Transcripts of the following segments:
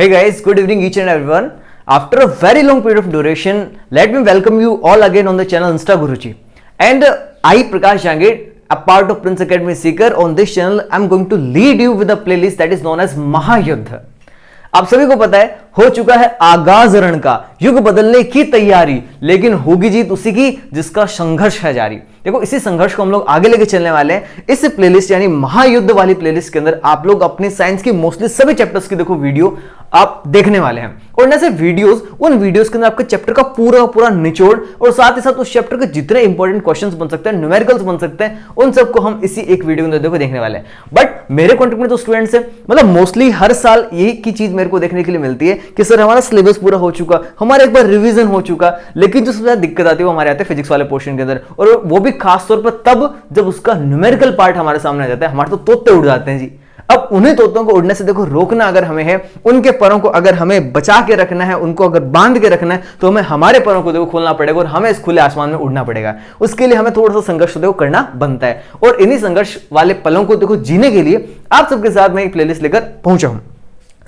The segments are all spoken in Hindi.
Hey guys, good evening each and everyone. After a very long period of duration, let me welcome you all again on the channel Insta Guruji. And I, Prakash Jangir, a part of Prince Academy Seeker. On this channel, I'm going to lead you with a playlist that is known as Mahayuddha. आप सभी को पता है हो चुका है आगाज रण का, युग बदलने की तैयारी, लेकिन होगी जीत उसी की जिसका संघर्ष है जारी। देखो इसी संघर्ष को हम लोग आगे लेके चलने वाले हैं। इस प्लेलिस्ट यानी महायुद्ध वाली प्लेलिस्ट के अंदर आप लोग अपने साइंस की मोस्टली सभी चैप्टर्स की देखो वीडियो आप देखने वाले हैं, और ऐसे वीडियोस उन वीडियोस के अंदर आपके चैप्टर का पूरा निचोड़ और साथ ही साथ उस चैप्टर के जितने इंपॉर्टेंट क्वेश्चंस बन सकते हैं, न्यूमेरिकल्स बन सकते हैं, उन सबको हम इसी एक वीडियो के अंदर देखो देखने वाले हैं। बट मेरे कॉन्टेक्ट में तो स्टूडेंट्स है, मतलब मोस्टली हर साल यही की चीज मेरे को देखने के लिए मिलती है कि सर हमारा सिलेबस पूरा हो चुका, हमारा एक बार रिवीजन हो चुका, लेकिन जो सबसे ज्यादा दिक्कत आती है वो हमारे आते हैं फिजिक्स वाले पोर्शन के अंदर, और वो भी खास तौर पर तब जब उसका न्यूमेरिकल पार्ट हमारे सामने आ जाता है। हमारे तो तोते उड़ जाते हैं जी। अब उन्हीं तोतों को उड़ने से देखो रोकना अगर हमें है, उनके परों को अगर हमें बचा के रखना है, उनको अगर बांध के रखना है, तो हमें हमारे परों को देखो खोलना पड़ेगा और हमें इस खुले आसमान में उड़ना पड़ेगा। उसके लिए हमें थोड़ा सा संघर्ष देखो करना बनता है, और इन्हीं संघर्ष वाले पलों को देखो जीने के लिए आप सबके साथ मैं एक प्लेलिस्ट लेकर पहुंचा हूं।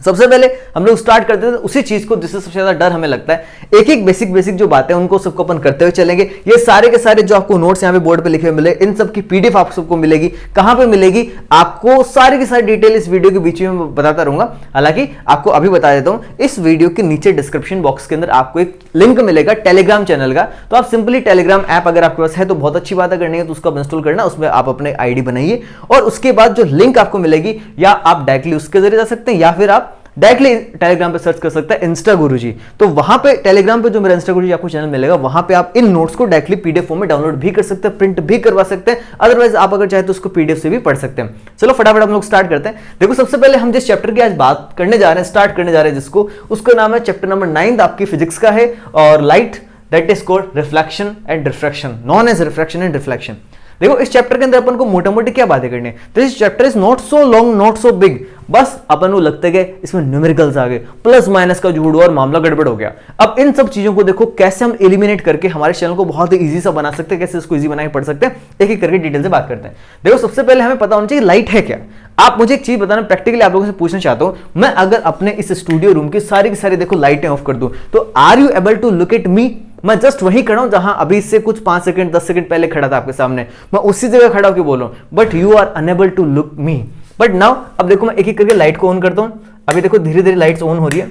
सबसे पहले हम लोग स्टार्ट करते हैं उसी चीज को जिससे सबसे ज्यादा डर हमें लगता है। एक एक बेसिक जो बातें उनको सबको अपन करते हुए चलेंगे। ये सारे के सारे जो आपको नोट्स यहाँ पे बोर्ड पे लिखे हुए मिले, इन सब की पीडीएफ आप सबको मिलेगी। कहां पे मिलेगी आपको सारी की सारी डिटेल इस वीडियो के बीच में बताता रहूंगा। हालांकि आपको अभी बता देता हूं, इस वीडियो के नीचे डिस्क्रिप्शन बॉक्स के अंदर आपको एक लिंक मिलेगा टेलीग्राम चैनल का। तो आप सिंपली टेलीग्राम ऐप अगर आपके पास है तो बहुत अच्छी बात है, करनी है तो उसको इंस्टॉल करना, उसमें आप अपने आईडी बनाइए और उसके बाद जो लिंक आपको मिलेगी या आप डायरेक्टली उसके जरिए जा सकते हैं या फिर आप डायरेक्टली टेलीग्राम पे सर्च कर सकते हैं इंस्टा गुरुजी। तो वहां पे टेलीग्राम पे जो मेरा इंस्टा गुरुजी आपको चैनल मिलेगा, वहां पे आप इन नोट्स को डायरेक्टली पीडीएफ फॉर्म में डाउनलोड भी कर सकते हैं, प्रिंट भी करवा सकते हैं। अदरवाइज आप अगर चाहे तो उसको पीडीएफ से भी पढ़ सकते हैं। चलो फटाफट हम लोग स्टार्ट करते हैं। देखो सबसे पहले हम जिस चैप्टर की आज बात करने जा रहे हैं, स्टार्ट करने जा रहे हैं, जिसको उसका नाम है चैप्टर नंबर 9 आपकी फिजिक्स का है, और light that is called reflection and refraction, known as refraction and reflection. देखो इस चैप्टर के अंदर अपन को मोटा मोटी क्या बातें करनी है। This chapter is not so long, not so big, बस अपन को लगता है कि इसमें न्यूमेरिकल्स आ गए, प्लस माइनस का जुड़ और मामला गड़बड़ हो गया। अब इन सब चीजों को देखो कैसे हम एलिमिनेट करके हमारे चैनल को बहुत ही इजी सा बना सकते हैं, कैसे इसको इजी बना के पढ़ सकते हैं, एक एक करके डिटेल से बात करते हैं। देखो सबसे पहले हमें पता होना चाहिए लाइट है क्या। आप मुझे एक चीज बताना, प्रैक्टिकली आप लोगों से पूछना चाहता हूं, मैं अगर अपने इस स्टूडियो रूम की सारी देखो लाइटें ऑफ कर दूं, तो are you able to look at me? मैं जस्ट वही खड़ा हूं जहां अभी से कुछ 5 सेकंड 10 सेकंड पहले खड़ा था आपके सामने, मैं उसी जगह खड़ा होकर बोल रहा हूं, but you are unable to look me. But now अब देखो मैं एक एक करके लाइट को ऑन करता हूं। अभी देखो धीरे धीरे लाइट्स ऑन हो रही है,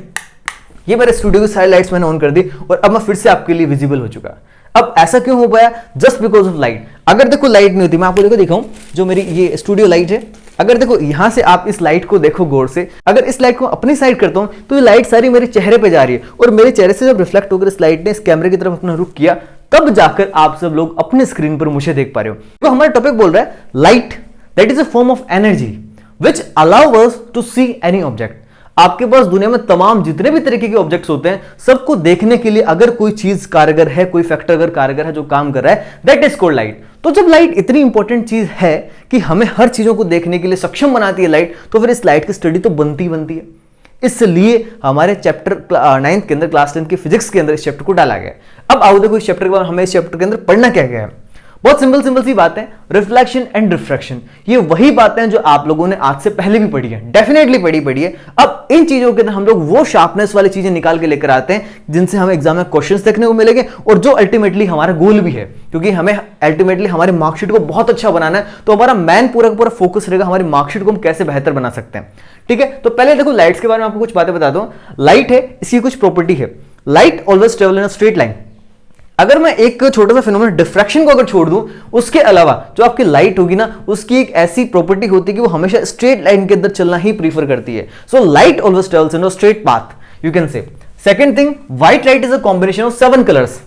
ये मेरे स्टूडियो की सारी लाइट्स मैंने ऑन कर दी और अब मैं फिर से आपके लिए विजिबल हो चुका। अब ऐसा क्यों हो पाया? Just because of light. अगर देखो लाइट नहीं होती, मैं आपको देखो दिखाऊं, जो मेरी ये स्टूडियो लाइट है, अगर देखो यहां से आप इस लाइट को देखो गौर से, अगर इस लाइट को अपनी साइड करता हूं तो ये लाइट सारी मेरे चेहरे पे जा रही है, और मेरे चेहरे से जब रिफ्लेक्ट होकर इस लाइट ने इस कैमरे की तरफ अपना रुख किया, तब जाकर आप सब लोग अपने स्क्रीन पर मुझे देख पा रहे हो। तो हमारा टॉपिक बोल रहा है light that is a form of energy which allow us to see any object. आपके पास दुनिया में तमाम जितने भी तरीके के ऑब्जेक्ट्स होते हैं, सबको देखने के लिए अगर कोई चीज कारगर है, कोई फैक्टर अगर कारगर है जो काम कर रहा है, दैट इज कॉल्ड लाइट। तो जब लाइट इतनी इंपॉर्टेंट चीज है कि हमें हर चीजों को देखने के लिए सक्षम बनाती है लाइट, तो फिर इस लाइट की स्टडी तो बनती है। इसलिए हमारे चैप्टर 9 के अंदर, क्लास 10 की फिजिक्स के अंदर इस चैप्टर को डाला गया। अब आओ देखो इस चैप्टर के बाद हमें इस चैप्टर के अंदर पढ़ना क्या गया है। बहुत सिंपल सी बात है, रिफ्लेक्शन एंड रिफ्रैक्शन। ये वही बातें हैं जो आप लोगों ने आज से पहले भी पढ़ी है, डेफिनेटली पढ़ी है। अब इन चीजों के अंदर हम लोग वो शार्पनेस वाली चीजें निकाल के लेकर आते हैं जिनसे हमें एग्जाम में क्वेश्चंस देखने को मिलेंगे, और जो अल्टीमेटली हमारा गोल भी है, क्योंकि हमें अल्टीमेटली हमारे मार्कशीट को बहुत अच्छा बनाना है। तो हमारा मैन पूरा फोकस रहेगा हमारी मार्कशीट को हम कैसे बेहतर बना सकते हैं। ठीक है, तो पहले देखो लाइट्स के बारे में आपको कुछ बातें बता दूं। लाइट है, इसकी कुछ प्रॉपर्टी है। Light always travel in a straight line. अगर मैं एक छोटा सा फिनोमेनन डिफ्रैक्शन को अगर छोड़ दूं, उसके अलावा जो आपकी लाइट होगी ना, उसकी एक ऐसी प्रॉपर्टी होती है कि वो हमेशा स्ट्रेट लाइन के अंदर चलना ही प्रीफर करती है। So light always travels in a straight path, you can say. Second thing, white light is a combination of 7 colours.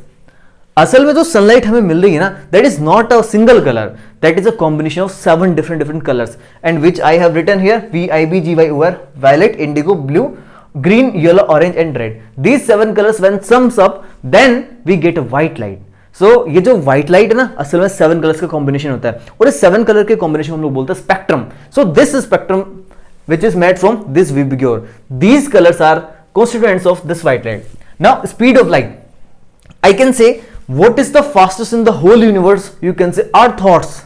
असल में जो सनलाइट हमें मिल रही है ना, that is not a single colour, that is a combination of 7 different colours, and which I have written here VIBGYOR, violet, indigo, blue, green, yellow, orange and red. These 7 colors when sums up, then we get a white light. So ये जो white light है ना, असल में 7 colors का combination होता है, और इस 7 color के combination हम लोग बोलते हैं spectrum. So this is spectrum which is made from this VIBGYOR. These colors are constituents of this white light. Now speed of light. I can say what is the fastest in the whole universe? You can say our thoughts.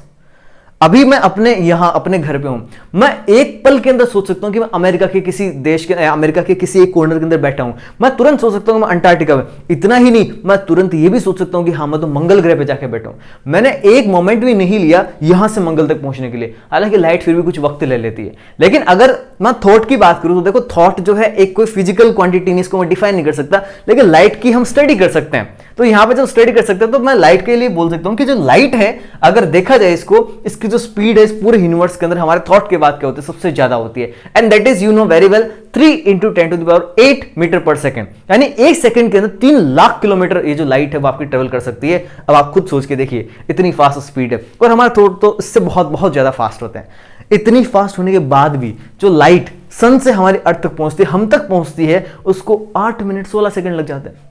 अभी मैं अपने यहां अपने घर पे हूं, मैं एक पल के अंदर सोच सकता हूं कि मैं अमेरिका के किसी देश के अमेरिका के किसी एक कॉर्नर के अंदर बैठा हूं। मैं तुरंत सोच सकता हूं कि मैं अंटार्कटिका में। इतना ही नहीं, मैं तुरंत ये भी सोच सकता हूं कि हाँ मैं तो मंगल ग्रह पे जाके बैठा हूं। मैंने एक मोमेंट भी नहीं लिया यहां से मंगल तक पहुंचने के लिए। हालांकि लाइट फिर भी कुछ वक्त ले लेती है, लेकिन अगर मैं थॉट की बात करूं तो देखो थॉट जो है एक कोई फिजिकल क्वांटिटी नहीं, इसको मैं डिफाइन नहीं कर सकता, लेकिन लाइट की हम स्टडी कर सकते हैं। तो यहां पे जब स्टडी कर सकते हैं तो मैं लाइट के लिए बोल सकता हूं कि जो लाइट है, अगर देखा जाए इसको, इसकी जो स्पीड है इस पूरे यूनिवर्स के अंदर हमारे थॉट के बाद क्या होती है, सबसे ज्यादा होती है। And that is you know very well 3 × 10⁸ metre per second, यानी एक सेकंड के अंदर 3 लाख किलोमीटर ये जो लाइट है वो आपकी ट्रेवल कर सकती है। अब आप खुद सोच के देखिए, इतनी फास्ट स्पीड है, और हमारे थॉट तो इससे बहुत बहुत ज्यादा फास्ट होते हैं। इतनी फास्ट होने के बाद भी जो लाइट सन से हमारी अर्थ तक पहुंचती है, हम तक पहुंचती है, उसको 8 मिनट 16 सेकंड लग जाते हैं।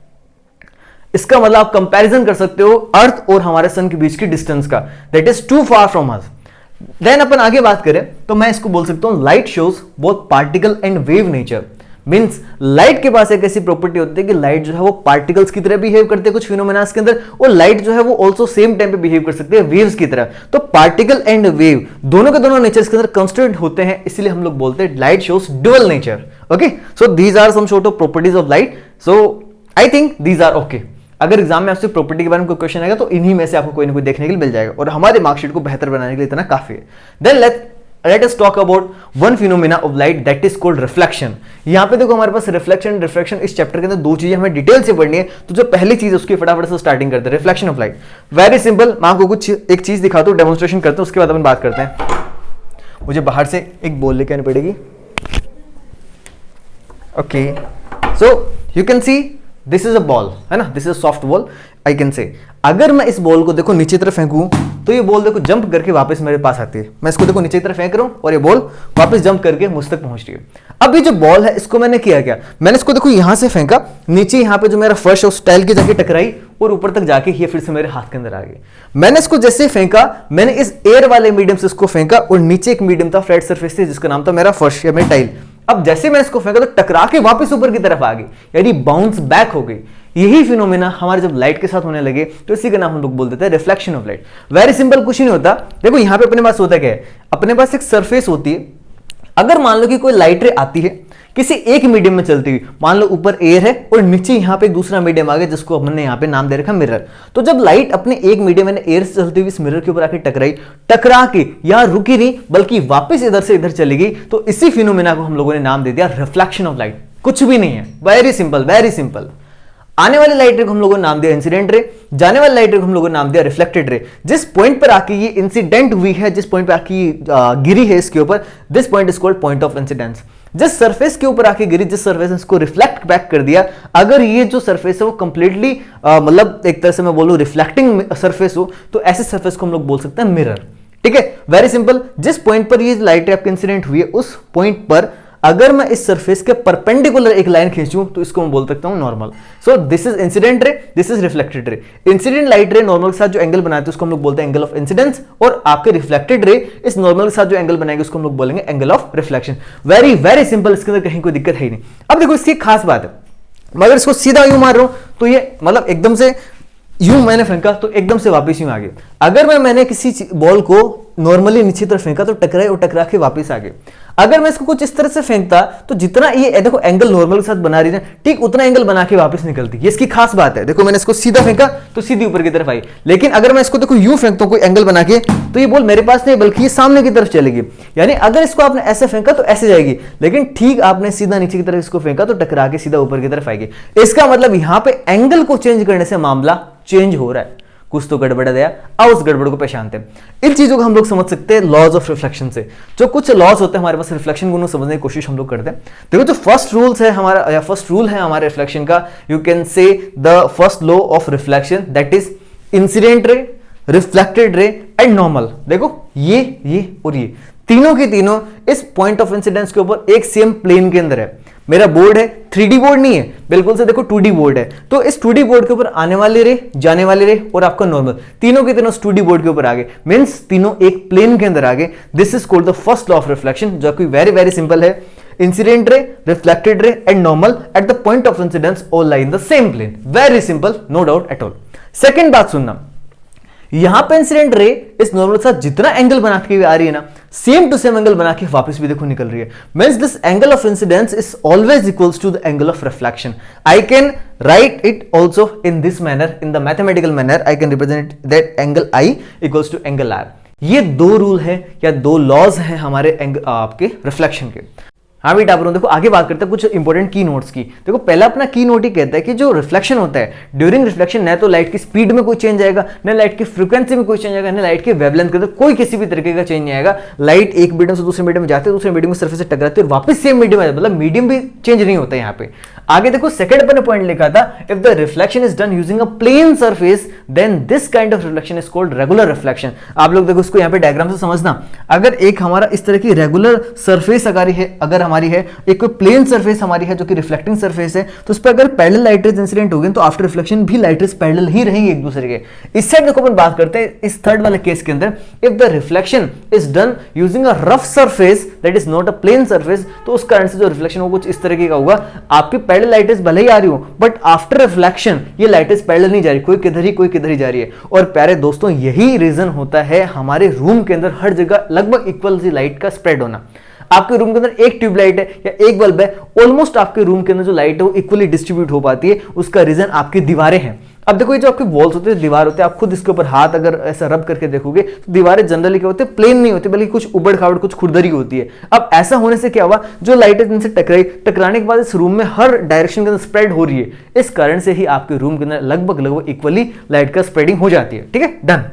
इसका मतलब आप कंपैरिजन कर सकते हो अर्थ और हमारे सन के बीच की डिस्टेंस का, that is too far from us. Then अपन आगे बात करें तो मैं इसको बोल सकता हूं light shows both particle and wave nature. Means light के पास एक ऐसी प्रॉपर्टी होती है कि लाइट जो है वो पार्टिकल्स की तरह बिहेव करते हैं कुछ फिनोमेनास के अंदर, और लाइट जो है वो ऑल्सो सेम टाइम पे बिहेव कर सकते हैं वेव्स की तरह। तो पार्टिकल एंड वेव दोनों के दोनों नेचर्स के अंदर कंस्टेंट होते हैं, इसलिए हम लोग बोलते हैं light shows dual nature. Okay, so these are some sort of properties of light, so I think these are okay. अगर एग्जाम में आपसे प्रॉपर्टी के बारे में कोई क्वेश्चन आएगा तो इन्हीं में से आपको कोई ना कोई देखने के लिए मिल जाएगा, और हमारे मार्कशीट को बेहतर बनाने के लिए इतना काफी है। Then let us talk about one phenomena of light that is called reflection. यहां पे देखो हमारे पास रिफ्लेक्शन इस चैप्टर के अंदर दो चीजें हमें डिटेल से पढ़नी है। तो जो पहली चीज है उसकी फटाफट से स्टार्टिंग करते हैं, reflection of light. Very simple, मैं आपको कुछ एक चीज दिखाता हूं, डेमोन्स्ट्रेशन करते हैं, उसके बाद अपन बात करते हैं। मुझे बाहर से एक बॉल लेके आनी पड़ेगी। Okay, so you can see this is a ball, है ना, this is a soft ball I can say. अगर मैं इस बॉल को देखो नीचे तरफ फेंकूं तो ये बॉल देखो जंप करके वापस मेरे पास आती है। मैं इसको देखो नीचे तरफ फेंक रहा हूं और ये बॉल वापस जंप करके मुझ तक पहुंच रही है। अब ये जो बॉल है इसको मैंने किया क्या, मैंने इसको देखो यहां से फेंका, नीचे यहां पे जो मेरा फर्श है उस टाइल के जाके टकराई और ऊपर तक जाके ये फिर से मेरे हाथ के अंदर आ गई। मैंने इसको जैसे फेंका, मैंने इस एयर वाले मीडियम से इसको फेंका, और नीचे एक मीडियम था, फ्लैट सरफेस थी, जिसका नाम था मेरा फर्श या मेरी टाइल। अब जैसे मैं इसको फेंका तो टकरा के वापस ऊपर की तरफ आ गई, यानी बाउंस बैक हो गई। यही फिनोमेना हमारे जब लाइट के साथ होने लगे तो इसी का नाम हम लोग बोल देते हैं reflection of light. Very simple, कुछ नहीं होता। देखो यहां पे अपने पास होता क्या है, अपने पास एक सरफेस होती है। अगर मान लो कि कोई लाइट रे आती है किसी एक मीडियम में चलती हुई, मान लो ऊपर एयर है और नीचे यहां पे दूसरा मीडियम आ गया जिसको हमने यहां पे नाम दे रखा मिरर। तो जब लाइट अपने एक मीडियम में एयर से चलती हुई इस मिरर के ऊपर आके टकराई, टकरा के यहां रुकी नहीं बल्कि वापस इधर से इधर चली गई, तो इसी फिनोमेना को हम लोगों ने नाम दे दिया रिफ्लेक्शन ऑफ लाइट। कुछ भी नहीं है, वेरी सिंपल वेरी सिंपल। आने वाली लाइट रे को हम लोगों ने नाम दिया इंसिडेंट रे, जाने वाली लाइट रे को हम लोगों ने नाम दिया रिफ्लेक्टेड रे। जिस पॉइंट पर आके ये इंसिडेंट हुई है, जिस पॉइंट पर आके गिरी है इसके ऊपर, this point is called point of incidence. जिस सरफेस के ऊपर आके गिरी, जिस सरफेस ने इसको रिफ्लेक्ट बैक कर दिया, अगर ये जो सरफेस है वो कंप्लीटली मतलब एक तरह से मैं बोलूं रिफ्लेक्टिंग सरफेस हो, तो ऐसे सरफेस को हम लोग बोल सकते हैं मिरर। ठीक है, वेरी सिंपल। जिस पॉइंट पर ये लाइट रे आपके इंसिडेंट हुई है उस पॉइंट पर अगर मैं इस सरफेस के परपेंडिकुलर एक लाइन खींचूं तो इसको मैं बोल सकता हूं normal. So this is incident ray, this is reflected ray. Incident light रे नॉर्मल के साथ जो एंगल बनाते हैं उसको हम लोग बोलते हैं एंगल ऑफ इंसिडेंस, और आपके रिफ्लेक्टेड रे इस नॉर्मल के साथ जो एंगल बनाएंगे उसको हम लोग बोलेंगे angle of reflection. Very very simple, इसके अंदर कहीं कोई दिक्कत है ही नहीं। अब देखो इसकी खास बात है, मैं अगर इसको सीधा यूं मार रहा हूं तो ये मतलब एकदम से यूं मैंने फेंका तो एकदम से वापस यूं आ गई। अगर मैंने किसी बॉल को नॉर्मली नीचे तरफ फेंका तो टकराए और टकरा के वापस आ गए। अगर मैं इसको कुछ इस तरह से फेंकता तो जितना ये देखो एंगल नॉर्मल के साथ बना रही है ठीक उतना एंगल बना के वापस निकलती। ये इसकी खास बात है। देखो मैंने इसको सीधा फेंका तो सीधी ऊपर की तरफ आई, लेकिन अगर मैं इसको देखो यूं फेंकता हूं कोई एंगल बना के तो ये बॉल मेरे पास नहीं बल्कि ये सामने की तरफ चलेगी। यानी अगर इसको आपने ऐसे फेंका तो ऐसे जाएगी, लेकिन ठीक आपने सीधा नीचे की तरफ इसको फेंका तो टकरा के सीधा ऊपर की तरफ आएगी। इसका मतलब यहां पे एंगल को चेंज करने से मामला चेंज हो रहा है, कुछ तो गड़बड़ है। आओ उस गड़बड़ को पहचानते हैं। इन चीजों को हम लोग समझ सकते हैं लॉज ऑफ रिफ्लेक्शन से। जो कुछ लॉज होते हैं हमारे पास रिफ्लेक्शन को समझने की कोशिश हम लोग करते हैं। देखो जो फर्स्ट रूल्स है हमारा या फर्स्ट रूल है हमारे रिफ्लेक्शन का, यू कैन से the first law of reflection that is incident ray, reflected ray and normal. देखो ये और ये तीनों के तीनों इस पॉइंट ऑफ इंसिडेंस के ऊपर एक सेम प्लेन के अंदर है। मेरा बोर्ड है 3D बोर्ड नहीं है बिल्कुल से, देखो 2D बोर्ड है। तो इस 2D बोर्ड के ऊपर आने वाले रे, जाने वाले रे और आपका नॉर्मल तीनों के तीनों 2D बोर्ड के ऊपर आ गए, मींस तीनों एक प्लेन के अंदर आ गए। This is called the first law of reflection, जो कि वेरी वेरी सिंपल है। Incident ray, reflected ray and normal at the point of incidence all lie in the same plane. Very simple, no doubt at all. Second बात सुनना, यहां पे इंसिडेंट रे इस नॉर्मल के साथ जितना एंगल बना के आ रही है ना, सेम टू सेम एंगल बना के वापस भी देखो निकल रही है। Means this angle of incidence is always equals to the angle of reflection. I can write it also in this manner, in the mathematical manner I can represent that angle I equals to angle R। ये दो रूल है या दो लॉज हैं हमारे आपके रिफ्लेक्शन के। हाँ बेटा आप देखो आगे बात करते हैं कुछ इंपॉर्टेंट की नोट्स की। देखो पहला अपना की नोट ही कहता है कि जो रिफ्लेक्शन होता है ड्यूरिंग रिफ्लेक्शन, न तो लाइट की स्पीड में कोई चेंज आएगा, न लाइट की फ्रीक्वेंसी में कोई चेंज आएगा, न लाइट के वेवलेंथ के अंदर कोई किसी भी तरीके का चेंज नहीं आएगा। लाइट एक मीडियम से दूसरे मीडियम में जाते हैं, दूसरे मीडियम की सरफेस से टकराती है और वापस सेम मीडियम में जाती है, मतलब मीडियम भी चेंज नहीं होता है यहाँ पे। आगे देखो सेकंड अपन ने पॉइंट लिखा था, if the reflection is done using a plane surface then this kind of reflection is called regular reflection. आप लोग देखो इसको यहाँ पे डायग्राम से समझना, अगर एक हमारा इस तरह की रेगुलर सरफेस अगर हमारी है, एक प्लेन सरफेस हमारी है जो कि रिफ्लेक्टिंग सरफेस है, तो उस पर अगर पैरेलल लाइट रेज इंसिडेंट होगी तो आफ्टर रिफ्लेक्शन भी लाइट रेज पैरेलल ही रहेंगे एक दूसरे के। इस साइड देखो अपन बात करते हैं इस थर्ड वाले केस के अंदर, if the reflection is done using a rough surface that is not a plane surface, तो उस कारण से जो रिफ्लेक्शन वो कुछ इस तरीके का होगा, आपकी पैरेलल लाइट रेज भले ही आ रही हो बट आफ्टर रिफ्लेक्शन ये लाइट रेज पैरेलल नहीं जा रही, कोई किधर ही जा रही है। और प्यारे दोस्तों यही रीजन होता है हमारे रूम के अंदर हर जगह लगभग इक्वल सी लाइट का स्प्रेड होना। आपके रूम के अंदर एक ट्यूबलाइट है या एक बल्ब है, ऑलमोस्ट आपके रूम के अंदर जो लाइट है वो इक्वली डिस्ट्रीब्यूट हो पाती है। उसका रीजन आपकी दीवारें हैं। अब देखो ये जो आपकी वॉल्स होते हैं, दीवार होते हैं, आप खुद इसके ऊपर हाथ अगर ऐसा रब करके देखोगे तो दीवारें जनरली क्या होते हैं, प्लेन नहीं होती बल्कि कुछ उबड़ खाबड़ कुछ खुरदरी होती है। अब ऐसा होने से क्या हुआ, जो लाइट है जिनसे टकराने के बाद इस रूम में हर डायरेक्शन के अंदर स्प्रेड हो रही है, इस कारण से ही आपके रूम के अंदर लगभग इक्वली लाइट का स्प्रेडिंग हो जाती है। ठीक है, डन।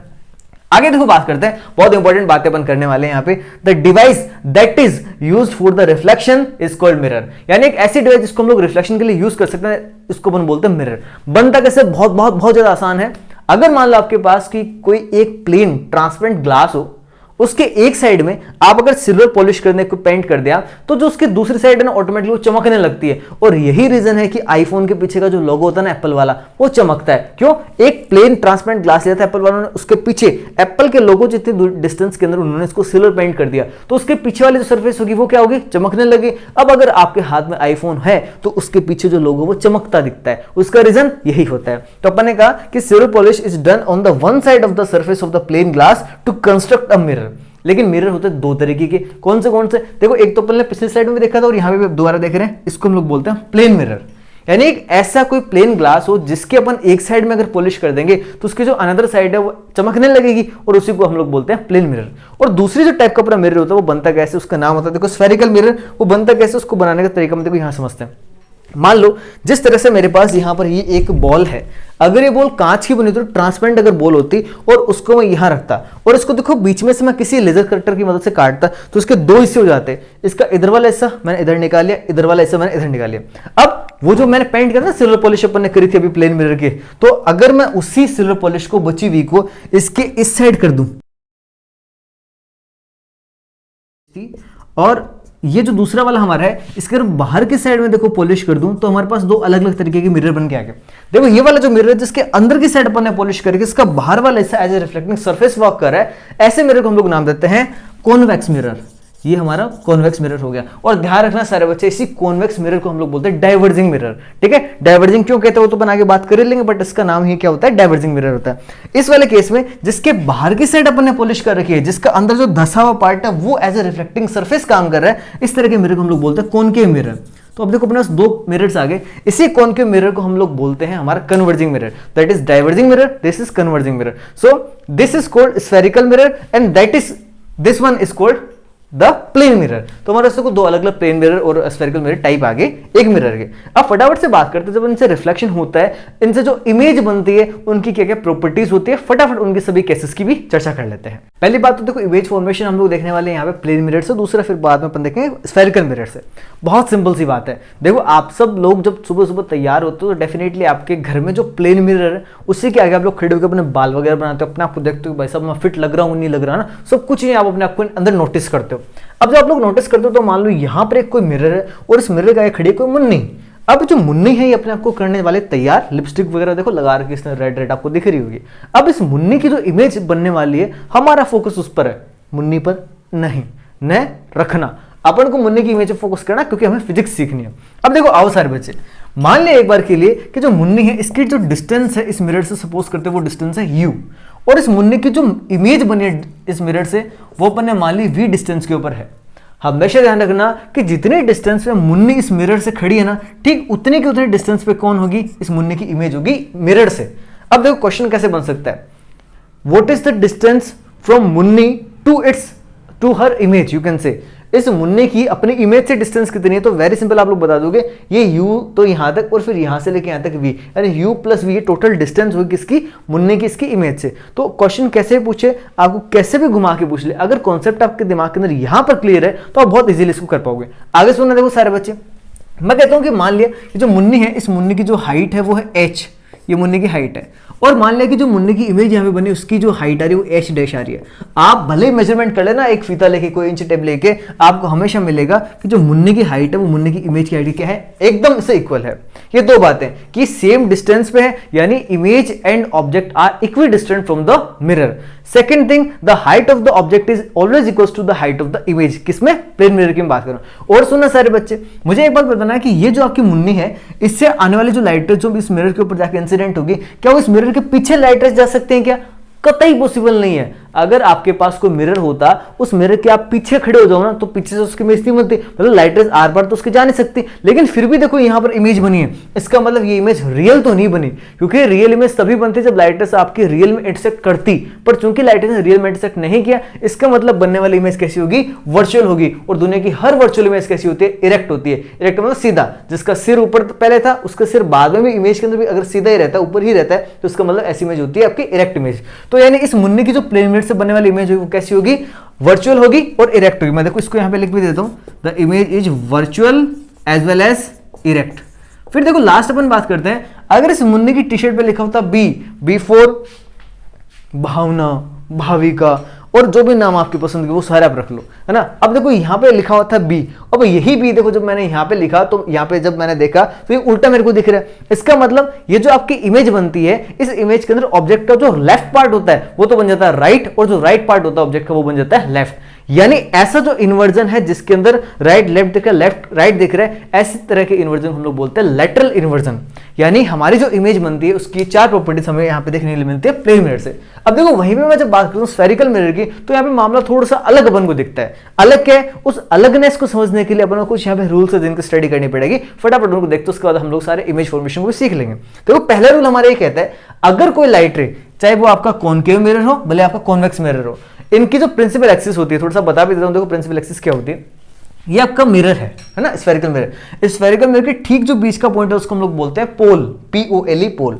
आगे देखो बात करते हैं, बहुत इंपॉर्टेंट बातें अपन करने वाले हैं यहाँ पे। The device that is used for the reflection is called mirror, यानी एक ऐसी डिवाइस जिसको हम लोग रिफ्लेक्शन के लिए यूज कर सकते हैं, इसको अपन बोलते हैं मिरर। बनता कैसे, बहुत ज्यादा आसान है। अगर मान लो आपके पास की कोई एक प्लेन ट्रांसपेरेंट ग्लास हो, उसके एक साइड में आप अगर सिल्वर पॉलिश करने को पेंट कर दिया तो जो उसके दूसरी साइड है ना ऑटोमेटिकली वो चमकने लगती है। और यही रीजन है कि आईफोन के पीछे का जो लोगो होता है ना एप्पल वाला, वो चमकता है। क्यों, एक प्लेन ट्रांसपेरेंट ग्लास लिया था एप्पल वालों ने, उसके पीछे एप्पल के लोगो जितनी डिस्टेंस के अंदर उन्होंने इसको सिल्वर पेंट कर दिया, तो उसके पीछे वाली जो सरफेस होगी वो क्या होगी, चमकने लगी। अब अगर आपके हाथ में आईफोन है तो उसके पीछे जो लोगो वो चमकता दिखता है, उसका रीजन यही होता है। तो अपन ने कहा कि silver polish is done on the one side of the surface of the plane glass to construct a mirror. लेकिन मिरर होते हैं दो तरीके के, कौन से देखो, एक तो अपन ने पिछले स्लाइड में भी देखा था और यहां पे दोबारा देख रहे हैं, इसको हम लोग बोलते हैं प्लेन मिरर। यानी एक ऐसा कोई प्लेन ग्लास हो जिसके अपन एक साइड में अगर पॉलिश कर देंगे तो उसकी जो अनदर साइड है वो चमकने लगेगी, और उसी को हम लोग बोलते हैं प्लेन मिरर। और दूसरी जो टाइप का अपना मिरर होता है वो बनता कैसे, उसका नाम होता है देखो स्फेरिकल मिरर। वो बनता कैसे, उसको बनाने का तरीका हम देखो यहां समझते हैं। मान लो जिस तरह से मेरे पास यहां पर ये एक बॉल है, अगर ये बॉल कांच की बनी तो ट्रांसपेरेंट अगर बॉल होती और उसको मैं यहां रखता और इसको देखो बीच में से मैं किसी लेजर कटर की मदद से काटता तो इसके दो हिस्से हो जाते। इसका इधर वाला हिस्सा मैंने इधर निकाल लिया, इधर वाला हिस्सा मैंने इधर निकाल लिया। अब वो जो मैंने पेंट किया था सिल्वर पॉलिश अपन ने करी थी अभी प्लेन मिरर के, तो अगर मैं उसी सिल्वर पॉलिश को बची हुई को इसके इस साइड कर दूं और ये जो दूसरा वाला हमारा है इसके बाहर की साइड में देखो पॉलिश कर दूं तो हमारे पास दो अलग अलग तरीके के मिरर बन के आ गए। देखो ये वाला जो मिरर है जिसके अंदर की साइड अपन ने पॉलिश करके इसका बाहर वाला हिस्सा as a reflecting surface work कर रहा है, ऐसे मिरर को हम लोग नाम देते हैं कॉन्वेक्स मिरर। ये हमारा कॉन्वेक्स मिरर हो गया। और ध्यान रखना सारे बच्चे, इसी कॉन्वेक्स मिरर को हम लोग बोलते हैं डाइवर्जिंग मिरर। ठीक है, डाइवर्जिंग क्यों कहते हैं वो तो बना के बात कर लेंगे, बट इसका नाम ही क्या होता है, डाइवर्जिंग मिरर होता है। इस वाले केस में जिसके बाहर की साइड अपन ने पॉलिश कर रखी है, जिसका अंदर जो धसा हुआ पार्ट है वो एज ए रिफ्लेक्टिंग सरफेस काम कर रहा है, इस तरह के मिरर को हम लोग बोलते हैं कॉनकेव मिरर। तो अब देखो अपने पास दो मिरर्स आ गए, इसी कॉनकेव मिरर को हम लोग बोलते हैं हमारा converging mirror. That is diverging mirror, this is converging mirror. So this is called spherical mirror and that is this one is called the plane mirror. तो हमारे पास दो अलग अलग प्लेन मिरर और स्फेरिकल मिरर टाइप आगे एक मिरर के। अब फटाफट से बात करते हैं, जब इनसे रिफ्लेक्शन होता है, इनसे जो इमेज बनती है उनकी क्या क्या प्रॉपर्टीज होती है, फटाफट उनके सभी केसेस की भी चर्चा कर लेते हैं। पहली बात तो देखो इमेज फॉर्मेशन हम लोग देखने वाले हैं यहाँ पे प्लेन मिरर से, दूसरा फिर बाद में अपन देखेंगे स्फेरिकल मिरर से। बहुत सिंपल सी बात है, देखो आप सब लोग जब सुबह सुबह तैयार होते हो तो डेफिनेटली आपके घर में जो प्लेन मिरर है उसी के आगे आप लोग खड़े होकर अपने बाल वगैरह बनाते हो, अपने आपको देखते हो भाई साहब मैं फिट लग रहा हूँ नहीं लग रहा ना, सब कुछ नहीं, आप अपने आपको अंदर नोटिस करते हो। अब जब आप लोग नोटिस करते हो तो मान लो यहां पर एक कोई मिरर है और इस मिरर के आगे खड़ी है कोई मुन्नी। अब जो मुन्नी है ये अपने आपको करने वाले तैयार, लिपस्टिक वगैरह देखो लगा रखी इसने, रेड रेड आपको दिख रही होगी। अब इस मुन्नी की जो इमेज बनने वाली है हमारा फोकस उस पर है, मुन्नी पर नहीं, न रखना। अपन को मुन्नी की इमेज पर फोकस करना क्योंकि हमें फिजिक्स सीखनी है। अब देखो आओ सारे बच्चे, मान लिया एक बार के लिए कि जो मुन्नी है इसकी जो डिस्टेंस है इस मिरर से, सपोज करते हैं वो डिस्टेंस है u, और इस मुन्ने की जो इमेज बनी है इस मिरर से वो अपन ने मान ली v डिस्टेंस के ऊपर है। हमेशा ध्यान रखना कि जितने डिस्टेंस पे मुन्नी इस मिरर से खड़ी है ना, ठीक उतने के उतने डिस्टेंस पे कौन होगी, इस मुन्नी की इमेज होगी मिरर से। अब देखो क्वेश्चन कैसे बन सकता है, what is the distance from Munni to her image, you can say इस मुन्ने की अपनी इमेज से डिस्टेंस कितनी है। तो वेरी सिंपल आप लोग बता दोगे, ये u तो यहां तक और फिर यहां से लेके यहां तक v, यानी u प्लस v, ये टोटल डिस्टेंस होगी किसकी, मुन्ने की इसकी इमेज से। तो क्वेश्चन कैसे पूछे, आपको कैसे भी घुमा के पूछ ले, अगर कॉन्सेप्ट आपके दिमाग के अंदर यहां पर क्लियर है तो आप बहुत इजीली इसको कर पाओगे। आगे सुनना देखो सारे बच्चे, मैं कहता हूं कि मान लिया ये जो मुन्नी है, इस मुन्नी की जो हाइट है वो है h, ये मुन्नी की हाइट है, और मान लिया कि जो मुन्ने की इमेज यहाँ पे बनी उसकी जो हाइट आ रही है वो h डैश आ रही है। आप भले ही मेजरमेंट कर लेना, एक फीता लेके कोई इंच टेप लेके, आपको हमेशा मिलेगा कि जो मुन्ने की हाइट है वो मुन्ने की इमेज की हाइट क्या है, एकदम से इक्वल है। ये दो बातें कि सेम डिस्टेंस पे है, यानी image and object are equidistant from the mirror. Second thing, the height of the object is always equal to the height of the image, किसमें, प्लेन मिरर की बात करूं। और सुनना सारे बच्चे, मुझे एक बात बताना है कि ये जो आपकी मुन्नी है, इससे आने वाली जो लाइट जो इस मिरर के ऊपर जाकर इंसिडेंट होगी, क्या वो इस मिरर के पीछे लाइट जा सकते हैं क्या, कतई पॉसिबल नहीं है। अगर आपके पास कोई मिरर होता, उस मिरर के आप पीछे खड़े हो जाओ ना, तो पीछे से उसकी इमेज नहीं बनती, मतलब लाइट रेज आर पार तो उसके जा नहीं सकती, लेकिन फिर भी देखो यहां पर इमेज बनी है, इसका मतलब ये इमेज रियल तो नहीं बनी, क्योंकि रियल इमेज तभी बनती जब लाइट रेज आपकी रियल में इंटरसेक्ट करती, पर चूंकि लाइट रेज ने रियल में इंटरसेक्ट नहीं किया, इसका मतलब बनने वाली इमेज कैसी होगी, वर्चुअल होगी। और दुनिया की हर वर्चुअल इमेज कैसी होती है, इरेक्ट होती है। इरेक्ट मतलब सीधा, जिसका सिर ऊपर पहले था उसका सिर बाद में भी इमेज के अंदर भी अगर सीधा ही रहता है, ऊपर ही रहता है, तो इसका मतलब ऐसी इमेज होती है आपकी इरेक्ट इमेज। तो यानी इस मुन्ने की जो प्लेन मिरर से बनने वाली इमेज होगी वो कैसी होगी, वर्चुअल होगी और इरेक्ट होगी। मैं देखो इसको यहां पे लिख भी देता हूं, the image is virtual as well as erect. फिर देखो लास्ट अपन बात करते हैं, अगर इस मुन्ने की टी शर्ट पे लिखा होता बी फॉर भावना, भाविका, और जो भी नाम आपकी पसंद के वो सारे आप रख लो, है ना। अब देखो यहाँ पे लिखा हुआ था बी, अब यही बी देखो जब मैंने यहाँ पे लिखा तो यहाँ पे जब मैंने देखा तो ये उल्टा मेरे को दिख रहा है। इसका मतलब ये जो आपकी इमेज बनती है, इस इमेज के अंदर ऑब्जेक्ट का जो लेफ्ट पार्ट होता है वो तो बन जाता है राइट, और जो राइट पार्ट होता है ऑब्जेक्ट का वो बन जाता है लेफ्ट। यानी ऐसा जो इन्वर्जन है जिसके अंदर राइट लेफ्ट दिख रहा है, लेफ्ट राइट दिख रहा है, ऐसी तरह के इन्वर्जन हम लोग बोलते हैं लेटरल इन्वर्जन। यानी हमारी जो इमेज बनती है उसकी चार प्रॉपर्टीज हमें यहाँ पे देखने के लिए मिलती है प्लेन मिरर से। अब देखो वहीं पे मैं जब बात करूं स्फेरिकल मिरर की, तो यहाँ पे मामला थोड़ा सा अलग अपन को दिखता है। अलग क्या है, उस अलगनेस को समझने के लिए अपन को कुछ यहाँ पे रूल्स है जिनकी स्टडी करनी पड़ेगी। फटाफट उनको देखते उसके बाद हम लोग सारे इमेज फॉर्मेशन को सीख लेंगे। देखो पहला रूल हमारा ये कहता है, अगर कोई लाइट रे, चाहे वो आपका कॉनकेव मिरर हो भले आपका कॉन्वेक्स मिरर हो, इनकी जो प्रिंसिपल एक्सिस होती है, थोड़ा सा बता भी देता हूं। देखो प्रिंसिपल एक्सिस क्या होती है, ये आपका मिरर है ना, स्फेरिकल मिरर। इस स्फेरिकल मिरर के ठीक जो बीच का पॉइंट है उसको हम लोग बोलते हैं पोल, POLE पोल।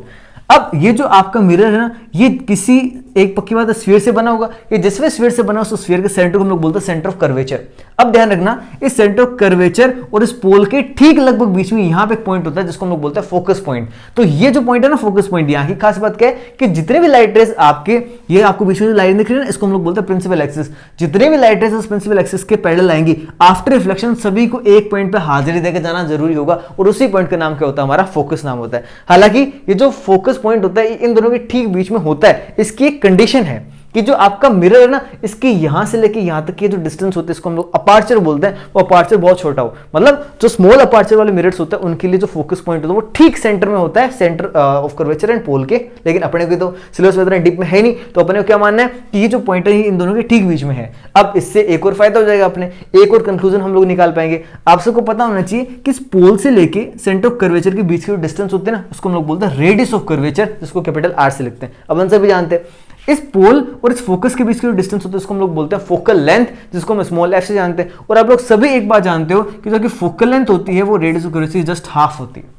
अब ये जो आपका मिरर है ना, ये किसी एक पक्की बात है स्फीयर से बना होगा, ये जिस भी स्फीयर से बना उस स्फीयर के सेंटर को हम लोग बोलते हैं सेंटर ऑफ कर्वेचर। अब ध्यान रखना, इस सेंटर ऑफ कर्वेचर और इस पोल के ठीक लगभग बीच में यहां पे एक पॉइंट होता है जिसको हम लोग बोलते हैं फोकस पॉइंट। तो ये जो पॉइंट है ना फोकस पॉइंट, यहाँ की खास बात क्या है कि जितने भी लाइट रेज आपके, ये आपको बीच में जो लाइन दिख रही है ना, इसको हम लोग बोलते हैं प्रिंसिपल एक्सिस। जितने भी लाइट रेज उस प्रिंसिपल एक्सिस के पैरेलल आएंगी, आफ्टर रिफ्लेक्शन सभी को एक पॉइंट पे हाजिरी देकर जाना जरूरी होगा, और उसी पॉइंट का नाम क्या होता है, हमारा फोकस नाम होता है। हालांकि ये जो फोकस पॉइंट होता है इन दोनों के ठीक बीच में होता है, इसकी एक कंडीशन है कि जो आपका मिरर है ना, इसके यहां से लेके यहां तक के जो डिस्टेंस होते हैं इसको हम लोग अपार्चर बोलते हैं, वो अपार्चर बहुत छोटा हो। मतलब जो स्मॉल अपार्चर वाले मिरर्स होते हैं उनके लिए जो फोकस पॉइंट होता है वो ठीक सेंटर में होता है, centre of curvature and pole के। लेकिन अपने को तो सिलेबस में इतना डीप में है नहीं, तो अपने को क्या मानना है कि ये जो पॉइंट है इन दोनों के ठीक बीच में है। अब इससे एक और फायदा हो जाएगा, अपने एक और कंक्लूजन हम लोग निकाल पाएंगे। आप सबको पता होना चाहिए कि इस पोल से लेके सेंटर ऑफ कर्वेचर के बीच के जो डिस्टेंस होते हैं ना, उसको हम लोग बोलते हैं रेडियस ऑफ कर्वेचर, जिसको कैपिटल R से लिखते हैं। अब हम सभी जानते हैं इस पोल और इस फोकस के बीच के जो डिस्टेंस होता है उसको हम लोग बोलते हैं फोकल लेंथ, जिसको हम स्मॉल f से जानते हैं। और आप लोग सभी एक बात जानते हो कि जो कि फोकल लेंथ होती है वो radius of curvature just half होती है।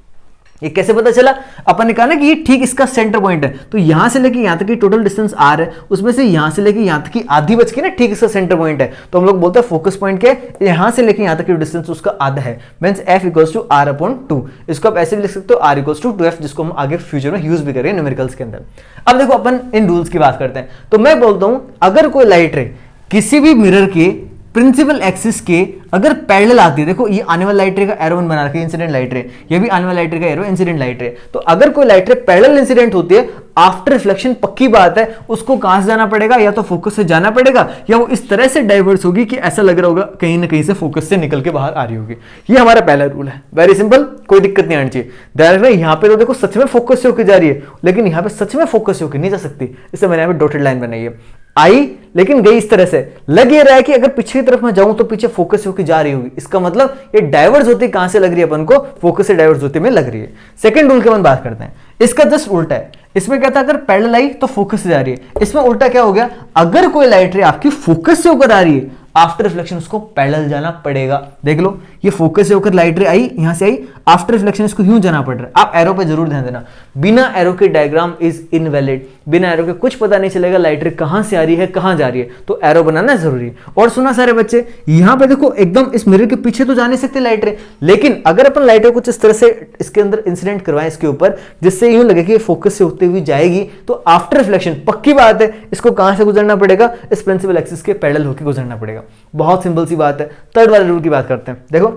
ये कैसे पता चला, अपन ने कहा ना कि ये ठीक इसका सेंटर पॉइंट है, तो यहां से लेके यहां तक की टोटल डिस्टेंस R है, उसमें से यहां से लेके यहां तक की आधी बच के ना ठीक इसका सेंटर पॉइंट है, तो हम लोग बोलते हैं फोकस पॉइंट के यहां से लेके यहां तक की डिस्टेंस उसका आधा है, मींस F = R/2। इसको आप ऐसे भी लिख सकते हो R = 2F, जिसको हम आगे फ्यूचर में यूज भी करेंगे न्यूमेरिकल्स के अंदर। अब देखो अपन इन रूल्स की बात करते हैं, तो मैं बोलता हूं अगर कोई लाइट रे किसी भी मिरर के प्रिंसिपल एक्सिस के अगर पैरेलल आती है, देखो ये आने वाला लाइट रे का एरो बना रखा है इंसिडेंट लाइट रे, ये भी आने वाला लाइट रे का एरो इंसिडेंट लाइट रे, तो अगर कोई लाइट रे पैरेलल इंसिडेंट होती है आफ्टर रिफ्लेक्शन, पक्की बात है उसको कहां से जाना पड़ेगा, या तो फोकस से जाना पड़ेगा या वो इस तरह से डाइवर्स होगी कि ऐसा लग रहा होगा कहीं ना कहीं से फोकस से निकल के बाहर आ रही होगी। ये हमारा पहला रूल है, वेरी सिंपल, कोई दिक्कत नहीं आनी चाहिए। ध्यान रखना यहाँ पे तो देखो सच में फोकस से होकर जा रही है, लेकिन यहाँ पे सच में फोकस से होकर नहीं जा सकती, इससे मैंने यहाँ पे डॉटेड लाइन बनाई है। आई लेकिन गई इस तरह से, लग ये रहा है कि अगर पीछे की तरफ मैं जाऊं तो पीछे फोकस से होकर जा रही होगी, इसका मतलब ये डाइवर्स होती कहां से लग रही है अपन को, फोकस से डाइवर्स होती में लग रही है। सेकंड रूल की अपन बात करते हैं, इसका जस्ट उल्टा है। इसमें क्या था, अगर पैरेलल आई तो फोकस से जा रही है, इसमें उल्टा क्या हो गया, अगर कोई लाइट रे आपकी फोकस से होकर आ रही है आफ्टर रिफ्लेक्शन उसको पैरेलल जाना पड़ेगा। देख लो ये फोकस से होकर लाइट रे आई, यहां से आई, आफ्टर रिफ्लेक्शन इसको यूं जाना पड़ रहा है। आप एरो पे जरूर ध्यान देना, बिना एरो के डायग्राम इज इनवैलिड, बिना एरो के कुछ पता नहीं चलेगा लाइट रे कहां से आ रही है कहां जा रही है, तो एरो बनाना जरूरी है। और सुना सारे बच्चे, यहां पे देखो एकदम इस मिरर के पीछे तो जा नहीं सकते लाइट रे, लेकिन अगर अपन लाइट रे कुछ इस तरह से इसके अंदर इंसिडेंट करवाएं इसके ऊपर, जिससे यूं लगे कि फोकस से होते हुए जाएगी, तो आफ्टर रिफ्लेक्शन पक्की बात है इसको कहां से गुजरना पड़ेगा, इस प्रिंसिपल एक्सिस के पैरेलल होकर गुजरना पड़ेगा। बहुत सिंपल सी बात है। थर्ड वाले रूल की बात करते हैं, देखो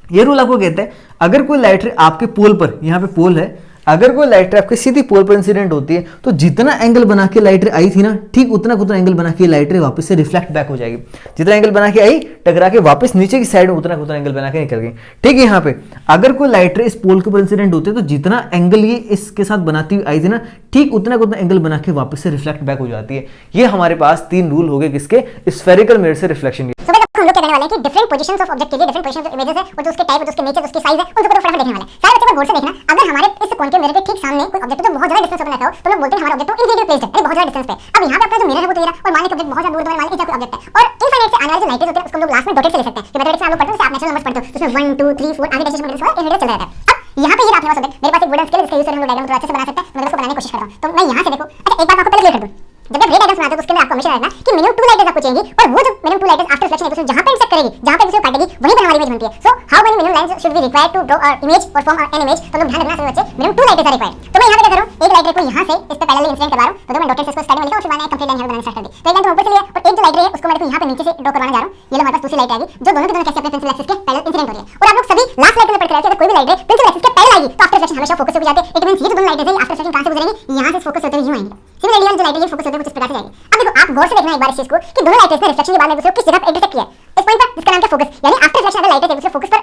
ये रूल आपको कहते हैं अगर कोई लाइट रे आपके पोल पर, यहां पे पोल है, अगर कोई लाइट रे आपके सीधी पोल पर इंसिडेंट होती है तो जितना एंगल बना के लाइट रे आई थी ना, ठीक उतना एंगल बना के लाइट रे वापस से रिफ्लेक्ट बैक हो जाएगी। जितना एंगल बना के आई टकरा के वापस नीचे की साइड में उतना एंगल बना के निकल गई। ठीक है, यहाँ पे अगर कोई लाइट रे इस पोल के ऊपर इंसिडेंट होती है तो जितना एंगल ये इसके साथ बनाती हुई आई थी ना, ठीक उतना एंगल बना के वापस से रिफ्लेक्ट बैक हो जाती है। ये हमारे पास 3 रूल हो गए किसके, स्फेरिकल मिरर से रिफ्लेक्शन के। हम लोग कहने वाले हैं कि डिफरेंट पोजीशंस ऑफ ऑब्जेक्ट के लिए डिफरेंट पोजीशंस ऑफ इमेजेस है, और जो उसके टाइप, उसके नेचर, उसकी साइज है, उनको फटाफट देखने वाले हैं। सारे बच्चे को गौर से देखना, अगर हमारे इस कॉन के मिरर के ठीक सामने कोई ऑब्जेक्ट जो बहुत ज्यादा डिस्टेंस पर रखा हो, तो लोग बोलते हैं हमारा ऑब्जेक्ट तो इनफिनिटी प्लेस्ड है, बहुत ज्यादा डिस्टेंस पे। अब यहाँ पे अपना जो मिरर है वो तो मेरा, और मान लीजिए ऑब्जेक्ट बहुत ज्यादा दूर मान लीजिए कोई ऑब्जेक्ट है, और इनफाइनाइट से आने वाले जो लाइटें होते हैं उसको हम लोग लास्ट में डॉटेड से लिख सकते हैं। कि मैथमेटिक्स में आप लोग पढ़ते हो, आप नेचुरल नंबर्स पढ़ते हो, तो उसमें 1 2 3 4 आगे डेसिमल नंबर इनफिनिटी चल रहा है। अब यहाँ पे ये आपके पास ऑब्जेक्ट, मेरे पास एक वुडन स्केल इसका यूज करके हम लोग डायग्राम थोड़ा अच्छे से बना सकते हैं। मैं उसको बनाने की कोशिश कर रहा हूं, तो मैं यहाँ से देखो, अच्छा एक बात आपको पहले क्लियर कर दूं, जब मैं ब्रेक डायग्राम बनाते तो उसके अंदर आपको हमेशा रहना कि मिनिमम 2 लाइटें आपको चाहिए, और वो जो मिनिमम 2 लाइटें आफ्टर रिफ्लेक्शन है जहां पे इंटरसेक्ट करेगी, जहां पे दूसरे काटेगी, वहीं पर हमारी इमेज बनती है। So how many minimum lines should we require to draw our image और फॉर्म एन इमेज, तो लोग ध्यान रखना सभी बच्चे, मिनिमम 2 लाइटें आर रिक्वायर्ड। तो मैं यहां पे क्या कर रहा हूं, एक लाइट रे को यहां से इस पे पैरेलल इंसिडेंट करवा रहा हूं, तो मैं डॉटेड से इसको स्टार्टिंग में लिखा और फिर मैंने कंप्लीट लाइन यहां बनाना स्टार्ट कर दी। तो एक लाइन तो ऊपर से लिया, और एक जो लाइट रे है उसको मैं देखो यहां पे नीचे से ड्रॉ करवाने जा रहा हूं। ये लो हमारे पास दूसरी लाइट आएगी जो दोनों के दोनों कैसे अपने प्रिंसिपल एक्सिस के पैरेलल इंसिडेंट हो रही है। और आप लोग सभी लास्ट लाइट में पढ़ के आए कि अगर कोई भी लाइट रे प्रिंसिपल एक्सिस के पैरेलल आएगी तो आफ्टर रिफ्लेक्शन हमेशा फोकस से हो जाते हैं। इट मींस ये जो दोनों लाइटें हैं आफ्टर रिफ्लेक्शन कहां से गुजरेंगी, यहां से फोकस होते हुए यूं आएंगी। सिमिलरली जो लाइटें ये फोकस होते हुए कुछ इस प्रकार से जाएंगी। अब देखो आप गौर से देखना एक बार इस चीज को कि दोनों लाइटें ने रिफ्लेक्शन के बाद में दूसरे को किस जगह पे इंटरसेक्ट किया है, इस पॉइंट पर जिसका नाम है फोकस, यानी आफ्टर रिफ्लेक्शन अगर लाइटें एक दूसरे फोकस पर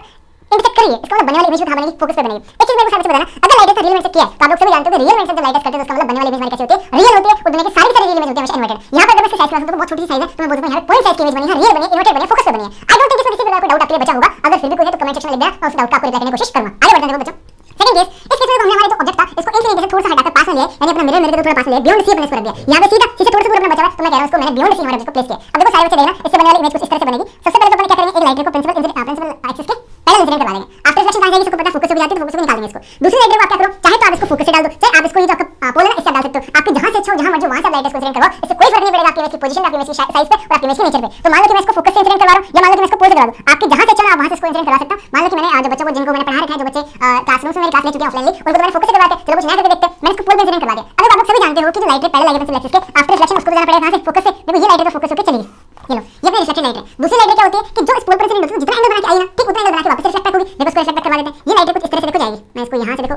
इंटरसेक्ट करिए, इसका मतलब बनने वाली इमेज कहां बनेगी, फोकस पे बनेगी। एक चीज मेरे को साथ बताना, अगर लाइटें से रियल में से किया है तो आप लोग सभी जानते हो कि रियल में से जब लाइटें करते हैं तो उसका मतलब बनने वाली इमेज हमारी कैसी होती है, रियल होती है। और दुनिया की सारी रियल इमेज होती है हमेशा इन्वर्टेड। यहां पर अगर मैं इसकी साइज तो बहुत छोटी सी साइज है, तो मैं बोल दूंगा यहां पे पॉइंट साइज की इमेज बनी है, रियल बनी है, इन्वर्टेड बनी है, फोकस पे बनी है। आई डोंट थिंक इसमें किसी प्रकार का डाउट आपके लिए बचा होगा, अगर फिर भी कोई है तो कमेंट सेक्शन में लिख देना, मैं उस डाउट का आपको रिप्लाई करने की कोशिश करूंगा। आगे बढ़ते हैं बच्चों, सेकंड केस। इस केस में हमने हमारे जो ऑब्जेक्ट था इसको इंफिनिटी से थोड़ा सा हटाकर पास में लिया, यानी अपना मिरर के थोड़ा पास लिया, बियॉन्ड सी अपने इसको रख दिया। यहां पे सीधा से थोड़ा सा दूर अपना बचा हुआ है, तो मैं कह रहा हूं इसको मैंने बियॉन्ड सी हमारे ऑब्जेक्ट को प्लेस किया। अब देखो सारे बच्चे देखना, इससे बनने वाली इमेज कुछ इस तरह से बनेगी। सबसे पहले तो अपन क्या करेंगे, एक लाइट रे को प्रिंसिपल एक्सिस के पैरेलल इंसिडेंट करवा देंगे। आफ्टर रिफ्लेक्शन कहां जाएगी, इसको पता फोकस से भी जाती है, तो फोकस से निकाल देंगे इसको। दूसरी लाइट रे को आप क्या करो, चाहे तो आप इसको फोकस से डाल दो, चाहे आप इसको ये जो आपका पोल है ना इससे डाल सकते हो। आपकी जहां से इच्छा हो, जहां मर्जी वहां से लाइट को इंसिडेंट करवाओ, इससे कोई फर्क नहीं पड़ेगा आपकी इमेज की पोजीशन पे, आपकी इमेज की साइज पे और आपकी इमेज के नेचर पे। तो मान लो कि मैं इसको फोकस से इंसिडेंट करवा रहा हूं, या मान लो कि मैं इसको पोल से करवा दूं, आपकी जहां से इच्छा हो आप वहां से इसको इंसिडेंट करवा सकते हो। मान लो कि मैंने जो बच्चों को जिनको मैंने पढ़ा रखा है, जो बच्चे क्लासरूम में मेरी क्लास ले चुके हैं ऑफलाइनली, उनको तो मैंने फोकस से करवाते हैं, चलो कुछ नया करके देखते हैं। मैंने इसको पोल पे इंसिडेंट करवा दिया। अब आप लोग सभी जानते हो कि जो लाइट रे पैरेलल आएगी प्रिंसिपल एक्सिस के आफ्टर रिफ्लेक्शन उसको जाना पड़ेगा कहां से, फोकस से। देखो ये लाइट रे फोकस होकर चली गई, ये लो ये अपनी रिफ्लेक्टेड लाइट है। दूसरी लाइट क्या होती है कि जो इस पोल पर इंसिडेंट होती है, जितना एंगल बना के आई ना, ठीक उतना एंगल बना के वापस रिफ्लेक्ट होगी। देखो इसको रिफ्लेक्ट करवा देते हैं। ये लाइट कुछ इस तरह से देखो जाएगी, मैं इसको यहां से देखो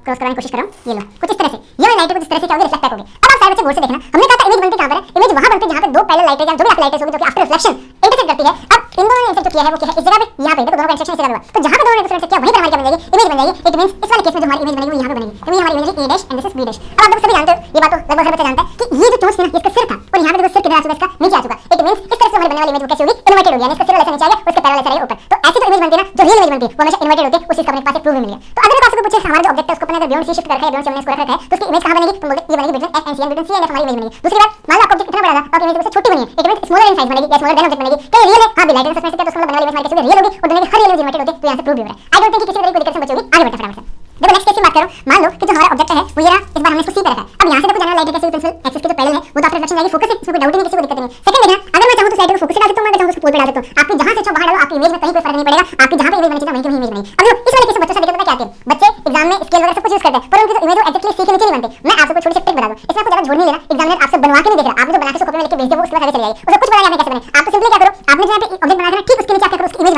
क्रॉस करने की कोशिश कर रहा हूं, ये लो कुछ इस तरह से ये वाली लाइट कुछ इस तरह से क्या होगी, रिफ्लेक्ट होगी। अब आप सारे बच्चे गौर से देखना, हमने कहा था इमेज बनती कहां पर है, इमेज वहां बनती है जहां पे दो पैरेलल लाइटें या जो भी लाइटें होगी जो कि आफ्टर रिफ्लेक्शन इंटरसेक्ट करती है। अब इन दोनों ने इंटरसेक्ट जो किया है वो क्या है, इस जगह पे यहां पे देखो दोनों का इंटरसेक्शन इस जगह हुआ, तो जहां पे दोनों ने इंटरसेक्ट किया वहीं पर हमारी क्या बन जाएगी, इमेज बन जाएगी। इट मींस इस वाले केस में जो हमारी इमेज बनेगी वो यहां पे बनेगी, तो ये हमारी इमेज है a dash and this is b dash. अब आप लोग सभी जानते हो, ये बात तो लगभग हर बच्चा जानता है कि ये जो चोंच थी ना इसका सिर था, और यहां पे देखो सिर किधर आ चुका है, इसका नीचे आ चुका है। इट मींस इस तरह से हमारी बनने वाली इमेज वो कैसी होगी, इन्वर्टेड होगी, यानी इसका सिर ऐसा नीचे आएगा और इसका पैरेलल ऐसा रहेगा ऊपर। तो ऐसी जो इमेज बनती है ना, जो रियल इमेज बनती है वो हमेशा इन्वर्टेड होती है। उस चीज का अपने पास एक प्रूफ भी मिल गया। तो अगर आपसे कोई पूछे हमारा जो ऑब्जेक्ट है उसको अपने अगर बियॉन्ड सी शिफ्ट कर रखा है, बियॉन्ड सी हमने इसको रख रखा है, तो उसकी इमेज कहां बनेगी, तुम बोलते ये बनेगी between f and c, and between c and f हमारी इमेज बनेगी। दूसरी बात, मान लो आपका ऑब्जेक्ट इतना बड़ा था, आपकी इमेज उससे छोटी बनी है, it means smaller in size बनेगी या स्मॉलर देन ऑब्जेक्ट बनेगी। क्या रियल है, हां भी लाइट इन सस्पेंस के, तो उसका बनने वाली इमेज हमारी कैसी रियल होगी, और दुनिया की हर रियल इमेज इन्वर्टेड होती है। तो यहां से प्रूफ भी हो रहा है। आई डोंट थिंक कि किसी तरह की कोई दिक्कत बची होगी। आगे बढ़ते हैं फटाफट से। देखो नेक्स्ट केस की बात करो, मान लो कि जो हमारा ऑब्जेक्ट है वो ये रहा, इस बार हमने इसको सी पे रखा है। अब यहां से देखो जाने वाली लाइट कैसी प्रिंसिपल एक्सिस के जो पैरेलल है वो तो आफ्टर रिफ्लेक्शन जाएगी फोकस से, इसमें कोई डाउट ही नहीं, किसी को दिक्कत नहीं। सेकंड देखना, अगर मैं चाहूं तो लाइट को फोकस से डाल सकता हूं, मैं चाहूं तो उसको पोल पे डाल सकता हूं। आपकी जहां से इच्छा बाहर डालो, आपकी इमेज में कहीं कोई फर्क नहीं पड़ेगा। आपकी जहां पे इमेज बनी चाहिए वहीं की इमेज बनेगी। अब देखो इस वाले केस में बच्चों से देखो क्या आते हैं, बच्चे एग्जाम में स्केल वगैरह सब कुछ यूज करते हैं, पर उनकी जो इमेज वो एग्जैक्टली सी के नीचे नहीं बनती। मैं आपको छोटी सी ट्रिक बता दूं, इसमें आपको ज्यादा झोल नहीं लेना, एग्जामिनर आपसे बनवा के नहीं देख रहा, आपने जो बना के उसको कॉपी में लिख के भेज दे वो उसके बाद आगे चली जाएगी, उसको कुछ पता नहीं आपने कैसे बने। आप तो सिंपली क्या करो, आपने जहां पे ऑब्जेक्ट बनाया था ना ठीक उसके नीचे आप क्या करो, उसकी इमेज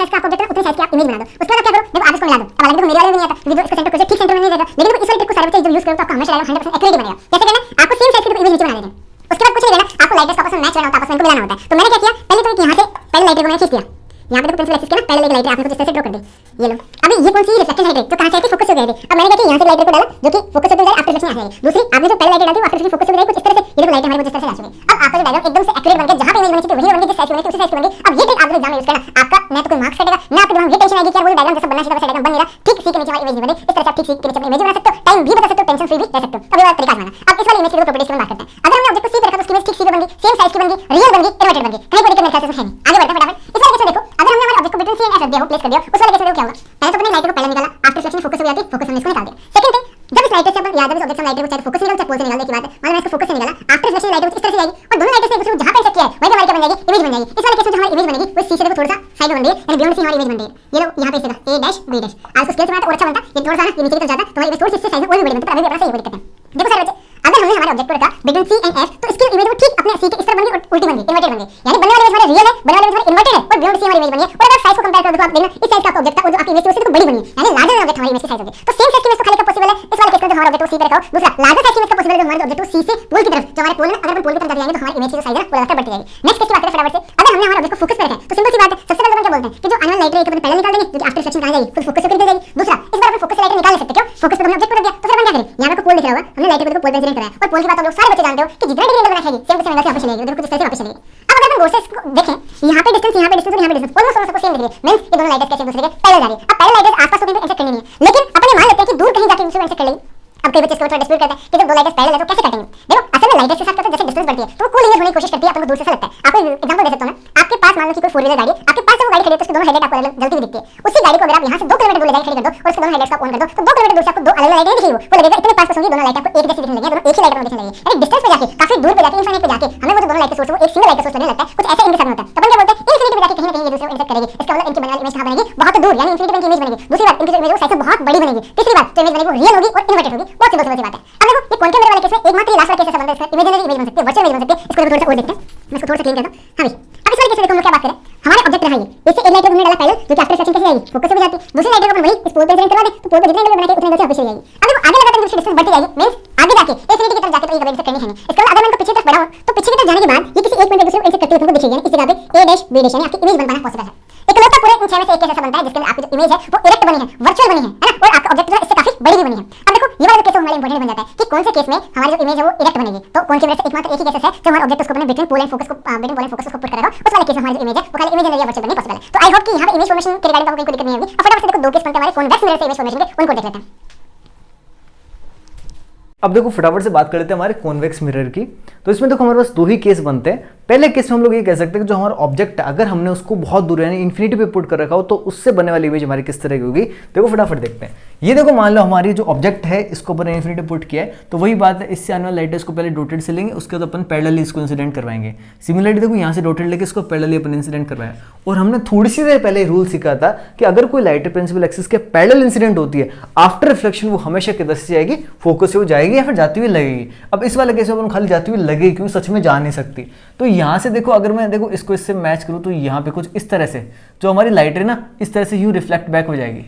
साइज का आपको ऑब्जेक्ट है उतने साइज की आप इमेज बना दो। उसके बाद क्या करो, देखो आप इसको मिला दो। अब देखो मेरे वाले में नहीं आता क्योंकि इसका सेंटर प्रोजेक्ट ठीक सेंटर में नहीं रहेगा, लेकिन इस वाले ट्रिक को सारे बच्चे जब यूज करो तो आपका हमेशा आएगा 100% एक्यूरेट बनेगा। कैसे करना है, आपको सेम साइज की इमेज नीचे बना देनी है। उसके बाद कुछ नहीं करना, आपको लाइटर्स का आपस में मैच करना होता है, आपस में इनको मिलाना होता है। तो मैंने क्या किया, पहले तो यहां से पहले लाइटर को मैंने खींच दिया, यहाँ पे देखो पेंसिल एक्सिस के ना पहले एक लाइटर आपने कुछ इस तरह से ड्रॉ कर दी, ये लो। अभी ये कौन सी रिफ्लेक्टेड लाइट है जो कहां से आती है, फोकस से गई थी। अब मैंने क्या किया, यहाँ से लाइटर को डाला जो कि फोकस से जाए, आफ्टर रिफ्लेक्शन आ जाएगी। दूसरी आपने जो पहले लाइटर डाली आफ्टर रिफ्लेक्शन फोकस से गई कुछ इस तरह से, ये देखो लाइट हमारे कुछ इस तरह से आ चुकी है। अब आपका जो डायग्राम एकदम से एक्यूरेट बन गया, जहां पे इमेज बनी थी वही बन गई, जिस साइज की बनी थी उसी साइज की बन गई। अब ये ट्रिक आप एग्जाम में यूज करना, आपका ना तो कोई मार्क्स कटेगा ना आपके दिमाग में ये टेंशन आएगी कि यार वो डायग्राम जैसा बनना चाहिए वैसा डायग्राम बन नहीं रहा, ठीक सी के नीचे हमारी इमेज नहीं बनी। इस तरह से आप ठीक सी के नीचे अपनी इमेज बना सकते हो, टाइम भी बता सकते हो, टेंशन फ्री भी रह सकते हो। अब ये वाला तरीका आजमाना। अब इस वाली इमेज की प्रॉपर्टीज की बात करते हैं। अगर हमने ऑब्जेक्ट को सी पे रखा तो उसकी इमेज ठीक सी पे बन गई, सेम साइज की बन गई, रियल बन गई, इन्वर्टेड बन गई, कहीं कोई दिक्कत मेरे ख्याल से है नहीं। आगे बढ़ते हैं फटाफट। इस वाले केस में देखो, अगर हमने हमारे ऑब्जेक्ट को बिटवीन सी एंड एफ रख दिया हो, प्लेस कर दिया, उस वाले केस में देखो क्या होगा। पहले तो अपने लाइटर को पहले निकाला, आफ्टर रिफ्लेक्शन फोकस हो जाती है, फोकस हमने इसको निकाल दिया। सेकंड थिंग, जब इस लाइटर से अपन याद है इस ऑब्जेक्ट से लाइटर को चाहे फोकस से निकाल चाहे पोल से निकाल दे की बात है, मान लो मैं इसको फोकस से निकाला, आफ्टर रिफ्लेक्शन लाइटर इस तरह से जाएगी और दोनों लाइटर से एक दूसरे को जहां पे इंटरसेक्ट किया है वहीं पे हमारी क्या बन जाएगी, इमेज बन जाएगी। इस वाले केस में जो हमारी इमेज बनेगी वो सी से देखो थोड़ा सा साइड में बन रही है, यानी बियॉन्ड सी हमारी इमेज बन रही है। ये लो यहाँ पे इसका ए डैश बी डैश, आज इसको स्केल से बनाता और अच्छा बनता, ये थोड़ा सा ना ये नीचे की तरफ जाता तो हमारी इमेज थोड़ी सी इससे साइज में और भी बड़ी बनती, पर अभी भी अपना सही दिक्कत है। देखो सारे बच्चे, अगर हमने हमारे ऑब्जेक्ट को रखा बिटवीन सी एंड एफ तो इसकी इमेज वो ठीक अपने सी के इस तरफ बन गई और उल्टी बन गई, इन्वर्टेड बन गई। यानी बनने वाली इमेज हमारी रियल है, बनने वाली इमेज हमारी इन्वर्टेड है और बियॉन्ड सी हमारी इमेज बनी है। और अगर साइज को कंपेयर करो देखो आप देखना इस साइज का आपका ऑब्जेक्ट था और जो आपकी इमेज थी उससे तो बड़ी बनी है, यानी लार्जर ऑब्जेक्ट हमारी इमेज की साइज होगी। तो सेम साइज की इमेज तो खाली कब पॉसिबल है, इस वाले केस में जो हमारा ऑब्जेक्ट को सी पे रखा हो। दूसरा लार्जर साइज की इमेज का पॉसिबल है जो हमारे ऑब्जेक्ट को सी से पोल की तरफ, जो हमारे पोल में अगर हम पोल की तरफ जाएंगे तो हमारी इमेज की जो साइज है वो लगातार बढ़ती जाएगी। नेक्स्ट केस की बात करें फटाफट से, अगर हमने हमारे ऑब्जेक्ट को फोकस पे रखा है तो सिंपल सी बात है, सबसे पहले अपन क्या बोलते हैं कि जो आने वाली लाइट है एक अपन पहले निकाल देंगे जो कि आफ्टर रिफ्लेक्शन कहां जाएगी, फिर फोकस से जाएगी। दूसरा इस बार अपन फोकस से लाइट निकाल नहीं सकते, क्यों, फोकस पे हमने ऑब्जेक्ट को रख दिया तो फिर अपन क्या करें, यहां पे पोल दिख रहा होगा, हमने लाइट को पोल पे इंसिडेंट कराया और पोल की बात आप लोग सारे बच्चे जानते हो कि जितना डिग्री एंगल बनाएगी सेम टू सेम एंगल से वापस चलेगी, देखो कुछ इस तरह से वापस चलेगी। अब अगर अपन गौर से इसको देखें, यहाँ पे डिस्टेंस और यहाँ पे डिस्टेंस ऑलमोस्ट सबको सेम दिख रही है, मींस ये दोनों लाइट्स कैसे एक दूसरे के पैरेलल जा रही है। अब पैरेलल लाइट्स आसपास तो कहीं इंटरसेक्ट करनी नहीं है, लेकिन अपन ये मान लेते हैं कि दूर कहीं जाके दूसरे इंटरसेक्ट कर लेगी। अब कई बच्चे इसको थोड़ा डिस्प्यूट करते हैं कि जब दो लाइट्स पैरेलल है तो कैसे कटेंगे। देखो असल में लाइट्स के साथ जैसे डिस्टेंस बढ़ती है तो वो कूल इमेज होने की कोशिश करती है, अपन को दूर से ऐसा लगता है। आपको एग्जांपल दे सकता हूं मैं, आपके पास मान लो कि कोई फोर व्हीलर गाड़ी है, आपके पास से वो गाड़ी खड़ी है तो उसकी दोनों हेडलाइट आपको जलती हुई दिखती है। उसी गाड़ी को अगर आप यहां से 2 किलोमीटर दूर ले जाके खड़ी कर दो और उसके दोनों हेडलाइट्स का ऑन कर दो तो 2 किलोमीटर दूर से आपको दो अलग-अलग लाइटें दिखेगी, वो लगेगा इतने पास होंगी दोनों लाइट आपको एक जैसी दिखने लगेगी, दोनों एक ही लाइट में दिखने लगेगी। यानी डिस्टेंस पे जाके काफी दूर पे जाके इनफिनिट पे जाके हमें वो जो दोनों लाइट का सोर्स है वो एक सिंगल लाइट का सोर्स लगने लगता है, कुछ ऐसा इनके साथ होता है। तब हम क्या बोलते हैं, इनफिनिटी पे जाके कहीं ना कहीं ये दूसरे को इंटरसेक्ट करेगी, इसका मतलब इनकी बनने वाली इमेज कहां बनेगी, बहुत दूर, यानी इनफिनिटी पे इनकी इमेज बनेगी। दूसरी बात, इनकी जो इमेज है वो साइज से बहुत बड़ी बनेगी। तीसरी बात, जो इमेज बनेगी वो रियल होगी और इन्वर्टेड होगी, बहुत सिंपल सी बात है। अब देखो ये क्वांटम वाले केस में एकमात्र लास्ट वाला केस ऐसा बनता है इसका इमेजिनरी इमेज बन सकती है, वर्चुअल इमेज बन सकती है। इसको थोड़ा सा और देखते हैं, मैं इसको थोड़ा सा क्लीन कर दूं। हां भाई, अब इस वाले केस में देखो हम लोग क्या बात करें, हमारे ऑब्जेक्ट रहा ये, इससे एक लाइट को हमने डाला पैरेलल जो कि आफ्टर रिफ्लेक्शन कैसे जाएगी, फोकस पे जाती है। दूसरी लाइट को अपन वही इस पोल पे इंसिडेंट करवा दे तो पोल पे जितने एंगल बना के उतने एंगल से वापस चली जाएगी। अब देखो आगे लगातार इसकी डिस्टेंस बढ़ती जाएगी, मींस आगे जाके इंफिनिटी की तरफ जाके तो ये कभी इंटरसेक्ट करनी है नहीं। इसका मतलब अगर मैं इनको पीछे की तरफ बढ़ाऊं तो पीछे की तरफ जाने के बाद ये किसी एक पॉइंट पे दूसरे को इंटरसेक्ट करती हुई तुमको दिखेगी, यानी इस जगह पे ए डैश बी डैश यानी आपकी इमेज बन पाना पॉसिबल है। इकलौता पूरे इन 6 में से एक केस ऐसा बनता है जिसके अंदर आपकी जो इमेज है वो इरेक्ट बनी है, वर्चुअल बनी है ना, और आपका ऑब्जेक्ट जो है इससे काफी बड़ी भी बनी है। अब देखो ये वाला केस हमारे इंपॉर्टेंट बन जाता है कि कौन से केस में हमारी जो इमेज है वो इरेक्ट बनेगी। तो कौन सी वजह से एकमात्र एक ही केस है जो हमारे ऑब्जेक्ट उसको अपने बिटवीन पोल एंड फोकस को बिटवीन पोल एंड फोकस को पुट करेगा, उस वाले केस में हमारी जो इमेज है वो खाली इमेज एंड वर्चुअल बननी पॉसिबल है। तो आई होप कि यहां पे इमेज फॉर्मेशन के रिगार्डिंग आपको कोई दिक्कत नहीं होगी। अब फटाफट से देखो दो केस बनते हैं हमारे कॉन्वेक्स मिरर से इमेज फॉर्मेशन के, उनको देख लेते हैं। अब देखो फटाफट से बात कर लेते हैं हमारे कॉन्वेक्स मिरर की। तो इसमें देखो हमारे पास दो ही केस बनते हैं। पहले केस में हम लोग ये कह सकते हैं कि जो हमारा ऑब्जेक्ट है अगर हमने उसको बहुत दूर यानी इन्फिनिटी पे पुट कर रखा हो तो उससे बनने वाली इमेज हमारी किस तरह की होगी। देखो फटाफट देखते हैं। ये देखो मान लो हमारी जो ऑब्जेक्ट है इसको अपन इन्फिनिटी पुट किया है, तो वही बात है, इससे आने वाला लाइट इसको पहले डॉटेड से लेंगे, उसके बाद अपन पैरेलली इसको इंसिडेंट करवाएंगे। सिमिलरली देखो यहाँ से डॉटेड लेके इसको पैरेलली अपन इंसिडेंट करवाया, और हमने थोड़ी सी देर पहले रूल सीखा था कि अगर कोई लाइट प्रिंसिपल एक्सिस के पैरेलल इंसिडेंट होती है आफ्टर रिफ्लेक्शन वो हमेशा किधर से जाएगी, फोकस से वो जाएगी या फिर जाती हुई लगेगी। अब इस वाले केस में अपन खाली जाती हुई लगेगी क्योंकि सच में जा नहीं सकती। तो यहाँ से देखो अगर मैं देखो इसको इससे मैच करूँ तो यहाँ पे कुछ इस तरह से जो हमारी लाइट है ना इस तरह से यूं रिफ्लेक्ट बैक हो जाएगी,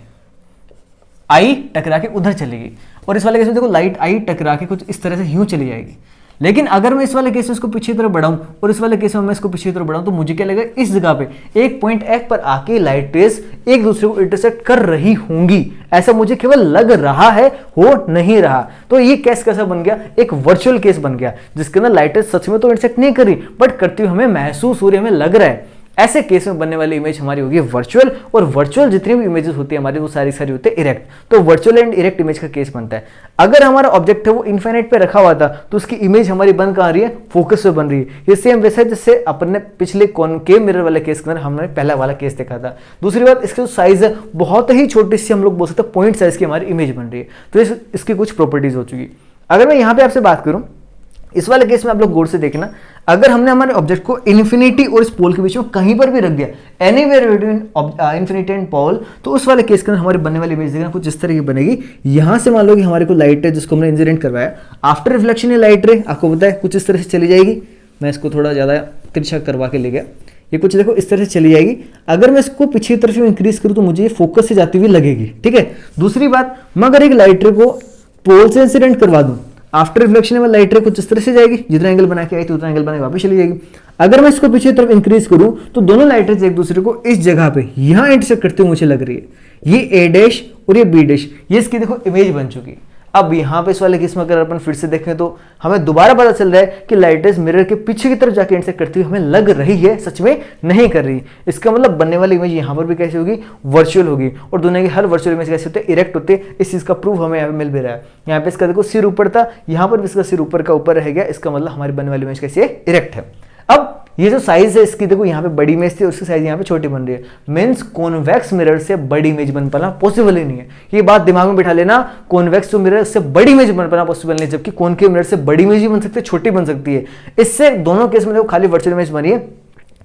आई टकरा के उधर चलेगी। और इस वाले केस में देखो लाइट आई टकरा के कुछ इस तरह से यूं चली जाएगी। लेकिन अगर मैं इस वाले केस में इसको पीछे की तरफ बढ़ाऊं और इस वाले केस में मैं इसको पीछे की तरफ बढ़ाऊं तो मुझे क्या लगेगा, इस जगह पे एक पॉइंट F पर आके लाइट रेज एक दूसरे को इंटरसेक्ट कर रही होंगी, ऐसा मुझे केवल लग रहा है, हो नहीं रहा। तो ये केस कैसा बन गया, एक वर्चुअल केस बन गया जिसके अंदर लाइट रेज सच में तो इंटरसेक्ट नहीं कर रही बट करती हुई हमें महसूस हो रही, हमें लग रहा है। ऐसे केस में बनने वाली इमेज हमारी होगी वर्चुअल, और वर्चुअल जितनी भी इमेजेस होती है हमारी वो सारी सारी होती है इरेक्ट। तो वर्चुअल एंड इरेक्ट इमेज का केस बनता है। अगर हमारा ऑब्जेक्ट है वो इनफाइनाइट पे रखा हुआ था तो उसकी इमेज हमारी बन कहाँ रही है, फोकस पे बन रही है। ये सेम वैसा है जिससे अपन ने पिछले कॉनकेव मिरर वाले केस के अंदर हमने पहला वाला केस देखा था। दूसरी बात, इसकी जो साइज है बहुत ही छोटी सी, हम लोग बोल सकते हैं पॉइंट साइज की हमारी इमेज बन रही है। तो इसकी कुछ प्रॉपर्टीज हो चुकी। अगर मैं यहाँ पे आपसे बात करूँ इस वाले केस में आप लोग गौर से देखना, अगर हमने हमारे ऑब्जेक्ट को इन्फिनिटी और इस पोल के बीच में कहीं पर भी रख दिया, anywhere between infinity and pole, तो उस वाले केस के अंदर हमारी बनने वाली इमेज देखना कुछ इस तरह की बनेगी। यहां से मान लो कि हमारे को लाइट है जिसको हमने इंसिडेंट करवाया, आफ्टर रिफ्लेक्शन ये लाइट रे आपको पता है कुछ इस तरह से चली जाएगी। मैं इसको थोड़ा ज़्यादा तिरछा करवा के ले गया। ये कुछ देखो इस तरह से चली जाएगी। अगर मैं इसको पीछे की तरफ इंक्रीज करूँ तो मुझे ये फोकस से जाती हुई लगेगी, ठीक है। दूसरी बात, मैं अगर एक लाइट रे को पोल से इंसिडेंट करवा दूं, आफ्टर रिफ्लेक्शन में लाइट रे कुछ इस तरह से जाएगी, जितना एंगल बना के आई थी उतना एंगल बना के वापस चली जाएगी। अगर मैं इसको पीछे की तरफ इंक्रीज करूं तो दोनों लाइट रेज एक दूसरे को इस जगह पे यहां इंटरसेक्ट करते हुए मुझे लग रही है। ये ए डैश और ये बी डैश, ये इसकी देखो इमेज बन चुकी है। अब यहाँ पे इस वाले केस में अगर अपन फिर से देखें तो हमें दोबारा पता चल रहा है कि लाइट रेज मिरर के पीछे की तरफ जाके इंटरसेक्ट करती हुई हमें लग रही है, सच में नहीं कर रही। इसका मतलब बनने वाली इमेज यहाँ पर भी कैसी होगी, वर्चुअल होगी। और दुनिया की हर वर्चुअल इमेज कैसे होते हैं, इरेक्ट होते हैं। इस चीज का प्रूफ हमें यहाँ पे मिल भी रहा है। यहाँ पे इसका देखो सिर ऊपर था, यहाँ पर भी इसका सिर ऊपर का ऊपर रह गया। इसका मतलब हमारी बनने वाली इमेज कैसी है, इरेक्ट है। अब ये जो साइज है इसकी देखो, यहाँ पे बड़ी इमेज थी, उसकी साइज यहाँ पे छोटी बन रही है। मींस कॉन्वेक्स मिरर से बड़ी इमेज बन पाना पॉसिबल ही नहीं है। ये बात दिमाग में बिठा लेना, कॉन्वेक्स जो मिरर से बड़ी इमेज बन पाना पॉसिबल नहीं, जबकि कॉनकेव मिरर से बड़ी इमेज भी बन सकती है, छोटी बन सकती है। इससे दोनों केस में देखो खाली वर्चुअल इमेज बनी है।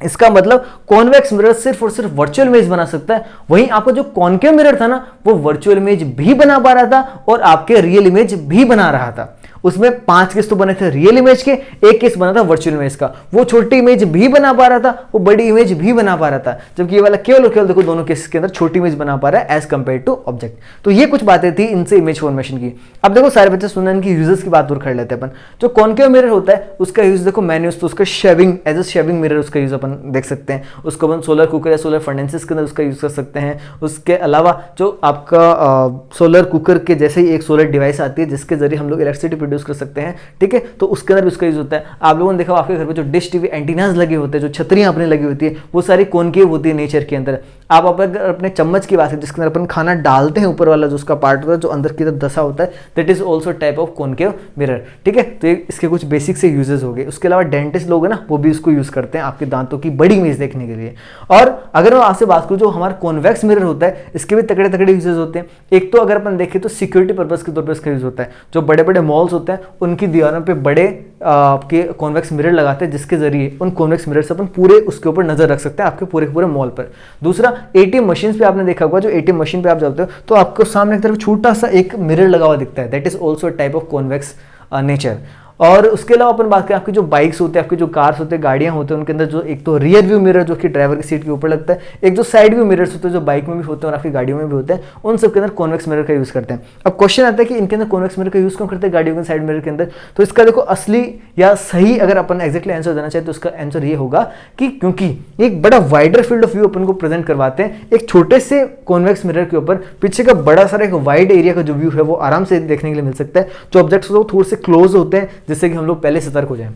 इसका मतलब कॉन्वेक्स मिरर सिर्फ और सिर्फ वर्चुअल इमेज बना सकता है। वहीं आपका जो कॉनकेव मिरर था ना, वो वर्चुअल इमेज भी बना पा रहा था और आपके रियल इमेज भी बना रहा था। उसमें 5 केस तो बने थे रियल इमेज के, 1 केस बना था वर्चुअल इमेज का। वो छोटी इमेज भी बना पा रहा था, वो बड़ी इमेज भी बना पा रहा था, जबकि ये वाला केवल और केवल देखो दोनों केस के अंदर छोटी इमेज बना पा रहा है एज कंपेयर टू ऑब्जेक्ट। तो ये कुछ बातें थी इनसे इमेज फॉर्मेशन की। अब देखो सारे बच्चे सुनने इनकी यूजेस की बात और कर लेते हैं अपन। जो कॉनकेव मिरर होता है उसका यूज देखो मैंने यूज तो उसका shaving, as a shaving mirror उसका यूज अपन देख सकते हैं। उसको अपन सोलर कुकर या सोलर फर्नेसेस के अंदर उसका यूज कर सकते हैं। उसके अलावा जो आपका सोलर कुकर के जैसे ही एक सोलर डिवाइस आती है जिसके जरिए हम लोग इलेक्ट्रिसिटी प्रोड्यूस कर सकते हैं, ठीक है, तो उसके अंदर भी उसका यूज होता है। आप लोगों ने देखा आपके घर पे जो डिश टीवी एंटीनास लगे होते हैं, जो छतरियां अपने लगी होती है, वो सारी कॉनकेव होती है नेचर के अंदर। आप अगर अपने चम्मच की बात करें जिसके अंदर अपन खाना डालते हैं, ऊपर वाला जो उसका पार्ट होता है जो अंदर की तरफ दसा होता है, that is also type of concave mirror, ठीक है। तो ये इसके कुछ बेसिक से यूजेस हो गए। उसके अलावा डेंटिस्ट लोग हैं ना, वो भी इसको यूज करते हैं आपके दांतों की बड़ी इमेज देखने के लिए। और अगर मैं आपसे बात करूं जो हमारा कॉन्वेक्स मिरर होता है, इसके भी तगड़े तगड़े यूजेस होते हैं। एक तो अगर अपन देखें तो सिक्योरिटी पर्पज के तौर पर इसका यूज होता है। जो बड़े बड़े मॉल्स होते हैं उनकी दीवारों पे बड़े आपके कॉन्वेक्स मिरर लगाते हैं, जिसके जरिए उन कॉन्वेक्स मिरर से अपन पूरे उसके ऊपर नजर रख सकते हैं आपके पूरे पूरे मॉल पर। दूसरा, एटीएम मशीन पे आपने देखा होगा, जो एटीएम मशीन पे आप जाते हो तो आपको सामने की तरफ छोटा सा एक मिरर लगा हुआ दिखता है, that is also type of convex nature. और उसके अलावा अपन बात करें आपकी जो बाइक्स होते हैं, आपकी जो कार्स होते हैं, गाड़ियां होते हैं, उनके अंदर जो एक तो रियर व्यू मिरर जो कि ड्राइवर की सीट के ऊपर लगता है, एक जो साइड व्यू मिरर्स होते हैं जो बाइक में भी होते हैं और आपकी गाड़ियों में भी होते हैं, उन सब के अंदर कॉन्वेक्स मिरर का यूज करते हैं। अब क्वेश्चन आता है कि इनके अंदर कॉन्वेक्स मिरर का यूज क्यों करते हैं गाड़ियों के साइड मिरर के अंदर? तो इसका देखो असली या सही अगर अपन एग्जैक्टली आंसर देना चाहे तो उसका आंसर ये होगा कि क्योंकि एक बड़ा वाइडर फील्ड ऑफ व्यू अपन को प्रेजेंट करवाते हैं। एक छोटे से कॉन्वेक्स मिरर के ऊपर पीछे का बड़ा सारा एक वाइड एरिया का जो व्यू है वो आराम से देखने के लिए मिल सकता है। जो ऑब्जेक्ट्स होते हैं वो थोड़े से क्लोज होते हैं जिससे कि हम लोग पहले सतर्क हो जाए,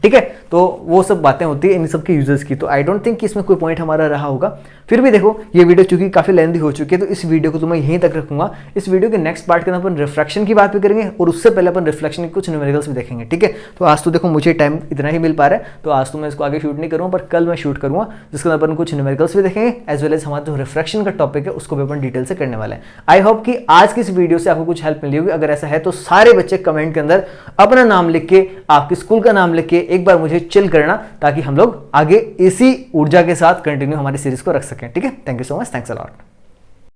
ठीक है। तो वो सब बातें होती है इन सब के यूजर्स की। तो आई डोंट थिंक कि इसमें कोई पॉइंट हमारा रहा होगा। फिर भी देखो ये वीडियो चूंकि काफी लेंथी हो चुकी है तो इस वीडियो को तो मैं यहीं तक रखूंगा। इस वीडियो के नेक्स्ट पार्ट के अंदर अपन रिफ्लेक्शन की बात भी करेंगे और उससे पहले अपन रिफ्लेक्शन के कुछ न्यूमेरिकल्स भी देखेंगे, ठीक है। तो आज तो देखो मुझे टाइम इतना ही मिल पा रहा है तो आज तो मैं इसको आगे शूट नहीं करूँगा, पर कल मैं शूट करूंगा जिसके अंदर अपन कुछ न्यूमेरिकल्स भी देखेंगे एज वेल एज हमारा जो रिफ्लेक्शन का टॉपिक है उसको भी अपन डिटेल से करने वाले हैं। आई होप कि आज की इस वीडियो से आपको कुछ हेल्प मिली होगी। अगर ऐसा है तो सारे बच्चे कमेंट के अंदर अपना नाम लिख के, आपके स्कूल का नाम लिख के एक बार मुझे चिल करना, ताकि हम लोग आगे इसी ऊर्जा के साथ कंटिन्यू हमारी सीरीज को रख सकें, ठीक है। Thank you so much, thanks a lot.